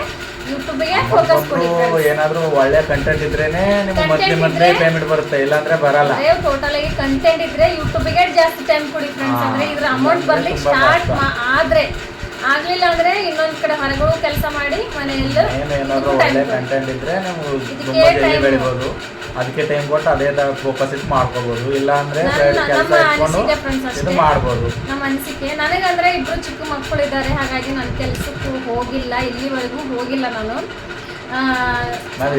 ಯೂಟ್ಯೂಬ್ಗೆ ಫೋಕಸ್ ಕೊಡಿ. ಏನಾದರೂ ಒಳ್ಳೆ ಕಂಟೆಂಟ್ ಇದ್ರೇನೆ ನಿಮ್ಗೆ ಮಂತ್ಲಿ ಪೇಮೆಂಟ್ ಬರುತ್ತೆ, ಇಲ್ಲಾಂದ್ರೆ ಬರಲ್ಲ. ಟೋಟಲ್ ಆಗಿ ಕಂಟೆಂಟ್ ಇದ್ರೆ ಯೂಟ್ಯೂಬ್ಗೆ ಜಾಸ್ತಿ ಟೈಮ್ ಕೊಡಿ ಫ್ರೆಂಡ್ಸ್. ಅಂದ್ರೆ ಇದ್ರ ಅಮೌಂಟ್ ಬರ್ಲಿಕ್ಕೆ ಸ್ಟಾರ್ಟ್ ಆದ್ರೆ ಆಗ್ಲಿಲ್ಲ ಅಂದ್ರೆ ಇನ್ನೊಂದ್ ಕಡೆ ಹೊರಗಳು ಕೆಲಸ ಮಾಡಿ ಮನೆಯಲ್ಲಿ ಏನಾದ್ರು ಒಳ್ಳೆ ಕಂಟೆಂಟ್ ಇದ್ರೆ ನೀವು ತುಂಬಾ ಜಲ್ದಿ ಬೆಳಿಬಹುದು. ಅದಕ್ಕೆ ಟೈಮ್ ಕೊಟ್ಟು ಅದೇ ಫೋಕಸ್ ಇಟ್ಟು ಮಾಡ್ಕೋಬಹುದು, ಇಲ್ಲ ಅಂದ್ರೆ ಕೆಲಸ ಇಟ್ಕೊಂಡು ಇದು ಮಾಡ್ಬೋದು. ನಮ್ಮ ಅನಿಸಿಕೆ ನನಗಂದ್ರೆ ಇಬ್ರು ಚಿಕ್ಕ ಮಕ್ಕಳು ಇದ್ದಾರೆ, ಹಾಗಾಗಿ ನನ್ನ ಕೆಲಸಕ್ಕೂ ಹೋಗಿಲ್ಲ, ಇಲ್ಲಿವರೆಗೂ ಹೋಗಿಲ್ಲ ನಾನು.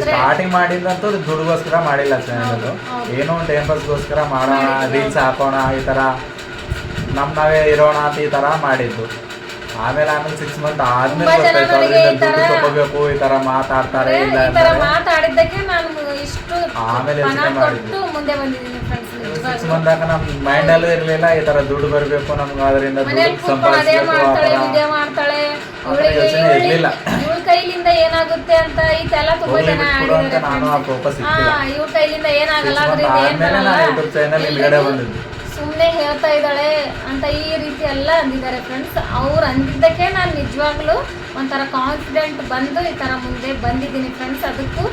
ಸ್ಟಾರ್ಟಿಂಗ್ ಮಾಡಿದಂತೂ ದುಡ್ಡುಗೋಸ್ಕರ ಮಾಡಿಲ್ಲ ಚಾನಲ್, ಏನೋ ಒಂದು ಟೈಮ್ ಪಾಸ್ಗೋಸ್ಕರ ಮಾಡೋಣ, ರೀಲ್ಸ್ ಹಾಕೋಣ, ಈ ತರ ನಾವೇ ಇರೋಣ ಅಂತ ಈ ತರ ಮಾಡಿದ್ದು. ಆಮೇಲೆ 6 ಮಂತ್ ಆದ್ಮೇಲೆ ದುಡ್ಡು ತಗೋಬೇಕು, ಈ ತರ ಮಾತಾಡ್ತಾರೆ ಮಾತಾಡಿದ್ದಕ್ಕೆ ನಾನು ಇಷ್ಟು ಆಮೇಲೆ ಯೋಚನೆ ಮಾಡಿದ್ದು. ಮುಂದೆ ಬಂದಿದ್ದೀನಿ ಫ್ರೆಂಡ್ಸ್. 6 ಮಂತ್ ಆಗ ನಮ್ ಮೈಂಡ್ ಅಲ್ಲೂ ಇರ್ಲಿಲ್ಲ ಈ ತರ ದುಡ್ಡು ಬರ್ಬೇಕು, ನಮ್ಗೆ ಅದರಿಂದ ದುಡ್ಡು ಸಂಪಾದಿಸಬೇಕು ಯೋಚನೆ ಇರ್ಲಿಲ್ಲ. ಇವಳ ಕೈಲಿಂದ ಏನಾಗುತ್ತೆ ಅಂತ ಇದೆಲ್ಲ ತುಂಬಾ ಜನ ನಾನು ಆ ಫೋಕಸ್ ಇವ್ರ ಕೈಲಿಂದ ಏನಾಗಲ್ಲ, ಯೂಟ್ಯೂಬ್ ಚಾನಲ್ ಇಲ್ಗಡೆ ಬಂದಿದ್ದು. ಸುಮ್ಮನೆ ಹೇಳ್ತಾ ಇದ್ದಾಳೆ ಅಂತ ಈ ರೀತಿ ಎಲ್ಲ ಅಂದಿದ್ದಾರೆ ಫ್ರೆಂಡ್ಸ್. ಅವ್ರು ಅಂದಿದ್ದಕ್ಕೆ ನಾನು ನಿಜವಾಗ್ಲೂ ಒಂಥರ ಕಾನ್ಫಿಡೆಂಟ್ ಬಂದು ಈ ಥರ ಮುಂದೆ ಬಂದಿದ್ದೀನಿ ಫ್ರೆಂಡ್ಸ್. ಅದಕ್ಕೂ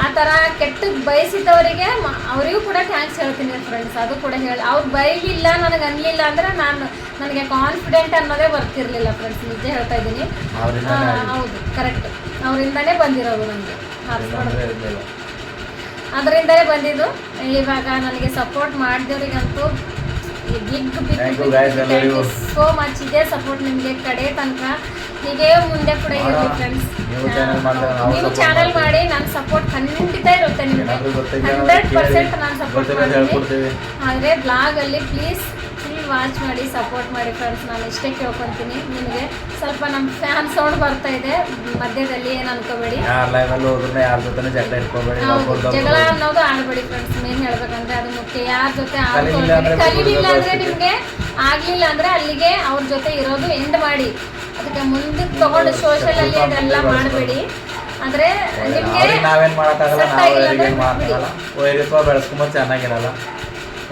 ಆ ಥರ ಕೆಟ್ಟದ್ದು ಬಯಸಿದವರಿಗೆ ಅವರಿಗೂ ಕೂಡ ಥ್ಯಾಂಕ್ಸ್ ಹೇಳ್ತೀನಿ ಫ್ರೆಂಡ್ಸ್. ಅದು ಕೂಡ ಹೇಳಿ ಅವ್ರು ಬೈಲಿಲ್ಲ, ನನಗೆ ಅನ್ನಲಿಲ್ಲ ಅಂದರೆ ನನಗೆ ಕಾನ್ಫಿಡೆಂಟ್ ಅನ್ನೋದೇ ಬರ್ತಿರ್ಲಿಲ್ಲ ಫ್ರೆಂಡ್ಸ್, ನಿಜ ಹೇಳ್ತಾ ಇದ್ದೀನಿ. ಹೌದು, ಕರೆಕ್ಟ್, ಅವರಿಂದನೇ ಬಂದಿರೋದು ನನಗೆ, ಅದರಿಂದನೇ ಬಂದಿದ್ದು. ಇವಾಗ ನನಗೆ ಸಪೋರ್ಟ್ ಮಾಡಿದವರಿಗಂತೂ ಬಿಗ್ ಸೋ ಮಚ್. ಇದೇ ಸಪೋರ್ಟ್ ನಿಮಗೆ ಕಡೆ ತನಕ ಹೀಗೆ ಮುಂದೆ ಕೂಡ ಇರಲಿ ಫ್ರೆಂಡ್ಸ್. ನೀವು ಚಾನಲ್ ಮಾಡಿ ನನ್ನ ಸಪೋರ್ಟ್ ಖಂಡಿತ ಇರುತ್ತೆ ನಿಮಗೆ, 100% ನಾನು ಸಪೋರ್ಟ್ ಮಾಡ್ತೀನಿ. ಆದರೆ ಬ್ಲಾಗಲ್ಲಿ ಪ್ಲೀಸ್ ಫುಲ್ ವಾಚ್ ಮಾಡಿ, ಸಪೋರ್ಟ್ ಮಾಡಿ ಫ್ರೆಂಡ್ಸ್. ನಾನು ಇಷ್ಟೇ ಕೇಳ್ಕೊತೀನಿ. ನಿಮಗೆ ಸ್ವಲ್ಪ ನಮ್ಮ ಫ್ಯಾನ್ ಸೌಂಡ್ ಬರ್ತಾ ಇದೆ ಮಧ್ಯದಲ್ಲಿ, ಏನು ಅನ್ಕೋಬೇಡಿ. ಜಗಳ ಅನ್ನೋದು ಆಡಬೇಡಿ ಫ್ರೆಂಡ್ಸ್. ಮೇನ್ ಹೇಳ್ಬೇಕಂದ್ರೆ ಅದು ಮುಖ್ಯ. ಯಾರ ಜೊತೆ ಆಡ್ಕೊಳ್ಬೇಡಿ, ಕಲಿಲಿಲ್ಲ ಅಂದ್ರೆ ನಿಮಗೆ ಆಗ್ಲಿಲ್ಲ ಅಂದ್ರೆ ಅಲ್ಲಿಗೆ ಅವ್ರ ಜೊತೆ ಇರೋದು ಎಂಡ್ ಮಾಡಿ. ಅದಕ್ಕೆ ಮುಂದಕ್ಕೆ ತಗೊಂಡು ಸೋಷಿಯಲ್ ಅಲ್ಲಿ ಅದೆಲ್ಲ ಮಾಡಬೇಡಿ. ಆದ್ರೆ ನಿಮ್ಗೆ ನಾವೇನ್ ಮಾಡಕ್ಕಾಗಲ್ಲ, ಬೆಳೆಸ್ಕೊಂಬ ಚೆನ್ನಾಗಿರಲ್ಲ.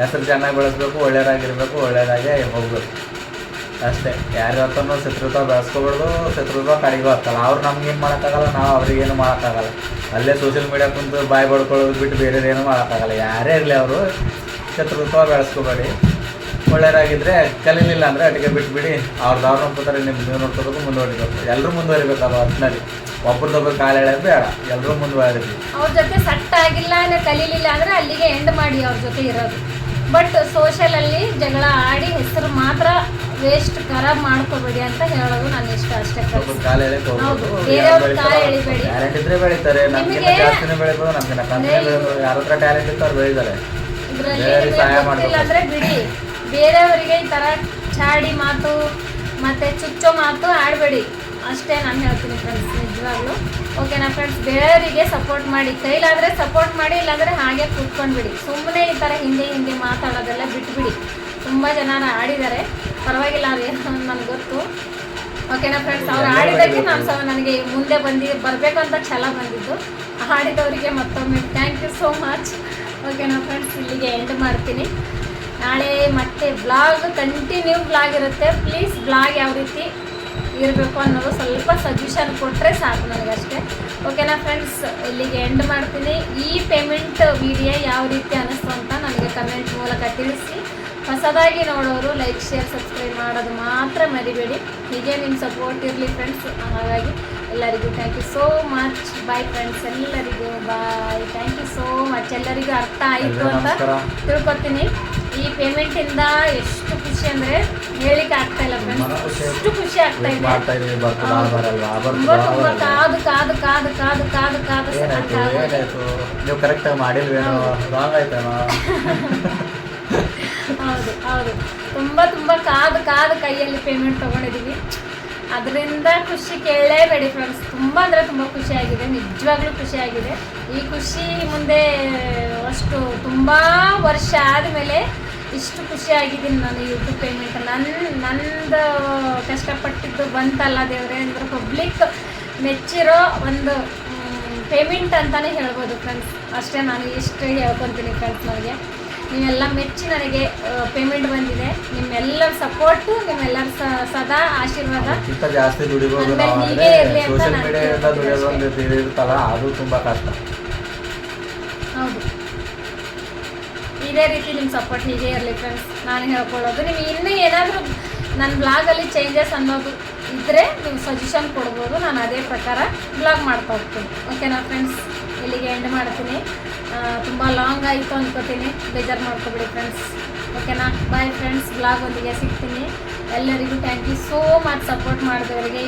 ಹೆಸರು ಚೆನ್ನಾಗಿ ಬೆಳೆಸ್ಬೇಕು, ಒಳ್ಳೇದಾಗಿರ್ಬೇಕು, ಒಳ್ಳೇದಾಗೆ ಹೋಗ್ಬೇಕು ಅಷ್ಟೇ. ಯಾರ ಹತ್ರನೂ ಶತ್ರುತ್ವ ಬೆಳೆಸ್ಕೊಬಾರ್ದು, ಶತ್ರುತ್ವ ಕಡೆಗೂ ಆಗ್ತಲ್ಲ. ಅವ್ರು ನಮ್ಗೇನು ಮಾಡೋಕ್ಕಾಗಲ್ಲ, ನಾವು ಅವ್ರಿಗೇನು ಮಾಡೋಕ್ಕಾಗಲ್ಲ. ಅಲ್ಲೇ ಸೋಷಿಯಲ್ ಮೀಡಿಯಾ ಕುಂತು ಬಾಯ್ ಬಡ್ಕೊಳ್ಳೋದು ಬಿಟ್ಟು ಬೇರೆದೇನು ಮಾಡೋಕ್ಕಾಗಲ್ಲ. ಯಾರೇ ಇರಲಿ ಅವರು ಶತ್ರುತ್ವ ಬೆಳೆಸ್ಕೊಬೇಡಿ. ಒಳ್ಳೆಯದಾಗಿದ್ದರೆ ಕಲೀಲಿಲ್ಲ ಅಂದರೆ ಅಲ್ಲಿಗೆ ಬಿಟ್ಬಿಡಿ. ಅವ್ರದ್ದು ನೋಡ್ಕೋತಾರೆ, ನೀವು ನೋಡ್ಕೋಬೇಕು, ಮುಂದುವರಿಬೇಕು. ಎಲ್ಲರೂ ಮುಂದುವರಿಬೇಕು. ಒಟ್ಟಿನಲ್ಲಿ ಒಬ್ರದೊಬ್ಬರು ಕಾಲು ಎಳೆಯೋದು ಬೇಡ, ಎಲ್ಲರೂ ಮುಂದುವರಿದ್ವಿ. ಅವ್ರ ಜೊತೆ ಸೆಟ್ ಆಗಿಲ್ಲ ಅಂದರೆ ಕಲೀಲಿಲ್ಲ ಅಂದರೆ ಅಲ್ಲಿಗೆ ಎಂಡ್ ಮಾಡಿ ಅವ್ರ ಜೊತೆ ಇರೋದು. ಬಟ್ ಸೋಷಿಯಲಲ್ಲಿ ಜಗಳ ಆಡಿ ಹೆಸರು ಮಾತ್ರ ವೇಸ್ಟ್ ಖರಾಬ್ ಮಾಡ್ಕೋಬೇಡಿ ಅಂತ ಹೇಳೋದು ನಾನು ಇಷ್ಟ ಅಷ್ಟೇ. ಬೇರೆಯವ್ರ ಕಾಲ ಎಳಿಬೇಡಿ. ಟ್ಯಾಲೆಂಟ್ ಇದ್ರೆ ಬೆಳೀತಾರೆ, ನಮ್ಗಿಂತ ಜಾಸ್ತಿನೇ ಬೆಳಿಬೋದು, ನಮ್ಗಿಂತ ಕಮ್ಮಿ ಬೆಳಿಬೋದು. ಯಾರ ಹತ್ರ ಟ್ಯಾಲೆಂಟ್ ಇತ್ತು ಅವ್ರು ಬೆಳೀತಾರೆ. ಇದರಲ್ಲಿ ಅಂದ್ರೆ ಬಿಡಿ, ಬೇರೆಯವರಿಗೆ ಈ ಥರ ಚಾಡಿ ಮಾತು ಮತ್ತು ಚುಚ್ಚೋ ಮಾತು ಆಡಬೇಡಿ ಅಷ್ಟೇ ನಾನು ಹೇಳ್ತೀನಿ ಫ್ರೆಂಡ್ಸ್, ನಿಜವಾಗ್ಲೂ. ಓಕೆನಾ ಫ್ರೆಂಡ್ಸ್, ಬೇರೆಯವರಿಗೆ ಸಪೋರ್ಟ್ ಮಾಡಿ, ಕೈಲಾದರೆ ಸಪೋರ್ಟ್ ಮಾಡಿ, ಇಲ್ಲಾಂದರೆ ಹಾಗೆ ಕೂತ್ಕೊಂಡ್ಬಿಡಿ. ಸುಮ್ಮನೆ ಈ ಥರ ಹಿಂದೆ ಮಾತಾಡೋದೆಲ್ಲ ಬಿಟ್ಬಿಡಿ. ತುಂಬ ಜನ ಆಡಿದ್ದಾರೆ, ಪರವಾಗಿಲ್ಲ, ಅದು ನನಗೆ ಗೊತ್ತು. ಓಕೆನಾ ಫ್ರೆಂಡ್ಸ್, ಅವ್ರು ಆಡಿದ್ದಕ್ಕೆ ನನಗೆ ಮುಂದೆ ಬರಬೇಕಂತ ಛಲ ಬಂದಿದ್ದು. ಆಡಿದವರಿಗೆ ಮತ್ತೊಮ್ಮೆ ಥ್ಯಾಂಕ್ ಯು ಸೋ ಮಚ್. ಓಕೆನಾ ಫ್ರೆಂಡ್ಸ್, ಇಲ್ಲಿಗೆ ಎಂಡ್ ಮಾಡ್ತೀನಿ. ನಾಳೆ ಮತ್ತೆ ಬ್ಲಾಗ್, ಕಂಟಿನ್ಯೂ ಬ್ಲಾಗ್ ಇರುತ್ತೆ. ಪ್ಲೀಸ್ ಬ್ಲಾಗ್ ಯಾವ ರೀತಿ ಇರಬೇಕು ಅನ್ನೋದು ಸ್ವಲ್ಪ ಸಜೆಷನ್ ಕೊಟ್ಟರೆ ಸಾಕು ನನಗಷ್ಟೇ. ಓಕೆನಾ ಫ್ರೆಂಡ್ಸ್, ಇಲ್ಲಿಗೆ ಎಂಡ್ ಮಾಡ್ತೀನಿ. ಈ ಪೇಮೆಂಟ್ ವಿಡಿಯೋ ಯಾವ ರೀತಿ ಅನ್ನಿಸ್ತು ಅಂತ ನನಗೆ ಕಮೆಂಟ್ ಮೂಲಕ ತಿಳಿಸಿ. ಹೊಸದಾಗಿ ನೋಡೋರು ಲೈಕ್, ಶೇರ್, ಸಬ್ಸ್ಕ್ರೈಬ್ ಮಾಡೋದು ಮಾತ್ರ ಮರಿಬೇಡಿ. ಹೀಗೆ ನಿಮ್ಮ ಸಪೋರ್ಟ್ ಇರಲಿ ಫ್ರೆಂಡ್ಸ್. ಹಾಗಾಗಿ ಎಲ್ಲರಿಗೂ thank you so much. Bye friends, ಎಲ್ಲರಿಗೂ bye. Thank you so much. ಎಲ್ಲರಿಗೂ ಅರ್ಥ ಆಯಿತು ಅಂತ ತಿಳ್ಕೊತೀನಿ. ಈ ಪೇಮೆಂಟಿಂದ ಎಷ್ಟು ಖುಷಿ ಅಂದರೆ ಹೇಳಿಕ್ಕೆ ಆಗ್ತಾಯಿಲ್ಲ. ತುಂಬಾನೇ ಖುಷಿ ಅಷ್ಟು ಖುಷಿ ಆಗ್ತಾ ಇದೆ. ಮಾಡ್ತಾ ಇದೀವಿ. ಬರ್ತದ ಬರಲ್ವಾ ತುಂಬಾ ತುಂಬಾ ಕಾದು ಕಾದು ಕಾದು ಕಾದು ಕಾದು ಕಾದು ಏನಾಯ್ತು ಏನಾಯ್ತು ನೀವು ಕರೆಕ್ಟಾಗಿ ಮಾಡಿಲ್ವೇನೋ ರಾಂಗ್ ಆಯ್ತೇನೋ. ಹೌದು ಹೌದು, ತುಂಬಾ ತುಂಬಾ ಕಾದು ಕಾದು ಕೈಯಲ್ಲಿ ಪೇಮೆಂಟ್ ತೊಗೊಂಡಿದ್ದೀವಿ. ಅದರಿಂದ ಖುಷಿ ಕೇಳಲೇಬೇಡಿ ಫ್ರೆಂಡ್ಸ್. ತುಂಬ ಅಂದರೆ ತುಂಬ ಖುಷಿಯಾಗಿದೆ, ನಿಜವಾಗ್ಲೂ ಖುಷಿಯಾಗಿದೆ. ಈ ಖುಷಿ ಮುಂದೆ ಅಷ್ಟು ತುಂಬ ವರ್ಷ ಆದಮೇಲೆ ಇಷ್ಟು ಖುಷಿಯಾಗಿದ್ದೀನಿ ನಾನು. ಯೂಟ್ಯೂಬ್ ಪೇಮೆಂಟ್ ನಂದು ಕಷ್ಟಪಟ್ಟಿದ್ದು ಬಂತಲ್ಲ ದೇವರೇ ಅಂದರೆ ಪಬ್ಲಿಕ್ ಮೆಚ್ಚಿರೋ ಒಂದು ಪೇಮೆಂಟ್ ಅಂತಲೇ ಹೇಳ್ಬೋದು ಫ್ರೆಂಡ್ಸ್. ಅಷ್ಟೇ ನಾನು ಇಷ್ಟು ಹೇಳ್ಕೊತೀನಿ ಫ್ರೆಂಡ್ಸ್. ನನಗೆ ನೀವೆಲ್ಲ ಮೆಚ್ಚಿ ನನಗೆ ಪೇಮೆಂಟ್ ಬಂದಿದೆ. ನಿಮ್ಮೆಲ್ಲರ ಸಪೋರ್ಟು, ನಿಮ್ಮೆಲ್ಲರ ಸದಾ ಆಶೀರ್ವಾದ ಇಂಥ ಜಾಸ್ತಿ ದುಡಿಬೋದು ನಾವು. ಹೀಗೆ ಇರಲಿ ಅಂತ ಸೋಷಿಯಲ್ ನಾನು ಮೀಡಿಯಾದಿಂದ ದುಡಿಯೋದು ಒಂದು ಇರುತ್ತಲ್ಲ, ಅದು ತುಂಬ ಕಷ್ಟ. ಹೌದು, ಇದೇ ರೀತಿ ನಿಮ್ಮ ಸಪೋರ್ಟ್ ಹೀಗೆ ಇರಲಿ ಫ್ರೆಂಡ್ಸ್. ನಾನು ಹೇಳ್ಕೊಳ್ಳೋದು, ನೀವು ಇನ್ನೂ ಏನಾದರೂ ನನ್ನ ಬ್ಲಾಗಲ್ಲಿ ಚೇಂಜಸ್ ಅನ್ನೋದು ಇದ್ದರೆ ನೀವು ಸಜೆಷನ್ ಕೊಡ್ಬೋದು. ನಾನು ಅದೇ ಪ್ರಕಾರ ಬ್ಲಾಗ್ ಮಾಡ್ತಾ ಹೋಗ್ತೀನಿ. ಓಕೆನಾ ಫ್ರೆಂಡ್ಸ್, ಇಲ್ಲಿಗೆ ಎಂಡ್ ಮಾಡ್ತೀನಿ. ತುಂಬ ಲಾಂಗ್ ಆಯಿತು ಅನ್ಕೋತೀನಿ, ಬೇಜಾರು ಮಾಡ್ಕೊಬಿಡಿ ಫ್ರೆಂಡ್ಸ್. ಓಕೆನಾ, ಬಾಯ್ ಫ್ರೆಂಡ್ಸ್. ಬ್ಲಾಗ್ ಒಂದಿಗೆ ಸಿಗ್ತೀನಿ. ಎಲ್ಲರಿಗೂ thank you so much support ಮಾಡಿದವರಿಗೆ,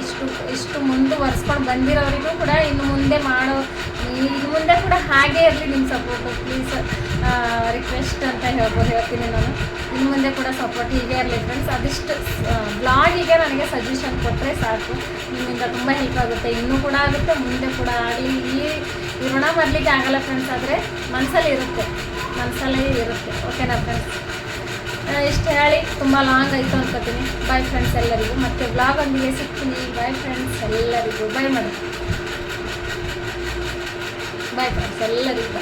ಇಷ್ಟು ಮುಂದುವರ್ಸ್ಕೊಂಡು ಬಂದಿರೋರಿಗೂ ಕೂಡ ಇನ್ನು ಮುಂದೆ ಕೂಡ ಹಾಗೇ ಇರಲಿ ನಿಮ್ಮ ಸಪೋರ್ಟು. ಪ್ಲೀಸ್ ರಿಕ್ವೆಸ್ಟ್ ಅಂತ ಹೇಳ್ತೀನಿ ನಾನು. ಇನ್ನು ಮುಂದೆ ಕೂಡ ಸಪೋರ್ಟ್ ಹೀಗೆ ಇರಲಿ ಫ್ರೆಂಡ್ಸ್. ಅದಿಷ್ಟು ಬ್ಲಾಗಿಗೆ ನನಗೆ ಸಜೆಷನ್ ಕೊಟ್ಟರೆ ಸಾಕು. ನಿಮ್ಮಿಂದ ತುಂಬ ಹೆಲ್ಪ್ ಆಗುತ್ತೆ, ಇನ್ನೂ ಕೂಡ ಆಗುತ್ತೆ, ಮುಂದೆ ಕೂಡ ಆಗಲಿ. ಈ ಋಣ ಬರಲಿಕ್ಕೆ ಆಗಲ್ಲ ಫ್ರೆಂಡ್ಸ್, ಆದರೆ ಮನಸ್ಸಲ್ಲಿ ಇರುತ್ತೆ. ಓಕೆನಾ ಫ್ರೆಂಡ್ಸ್, ಇಷ್ಟು ಹೇಳಿ ತುಂಬ ಲಾಂಗ್ ಆಯಿತು ಅನ್ಕೋತೀನಿ. ಬಾಯ್ ಫ್ರೆಂಡ್ಸ್ ಎಲ್ಲರಿಗೂ. ಮತ್ತೆ ಬ್ಲಾಗ್ ಒಂದಿಗೆ ಸಿಗ್ತೀನಿ. ಬಾಯ್ ಫ್ರೆಂಡ್ಸ್ ಎಲ್ಲರಿಗೂ. ಬಾಯ್ ಮಾಡಿ. ಬಾಯ್ ಫ್ರೆಂಡ್ಸ್ ಎಲ್ಲರಿಗೂ.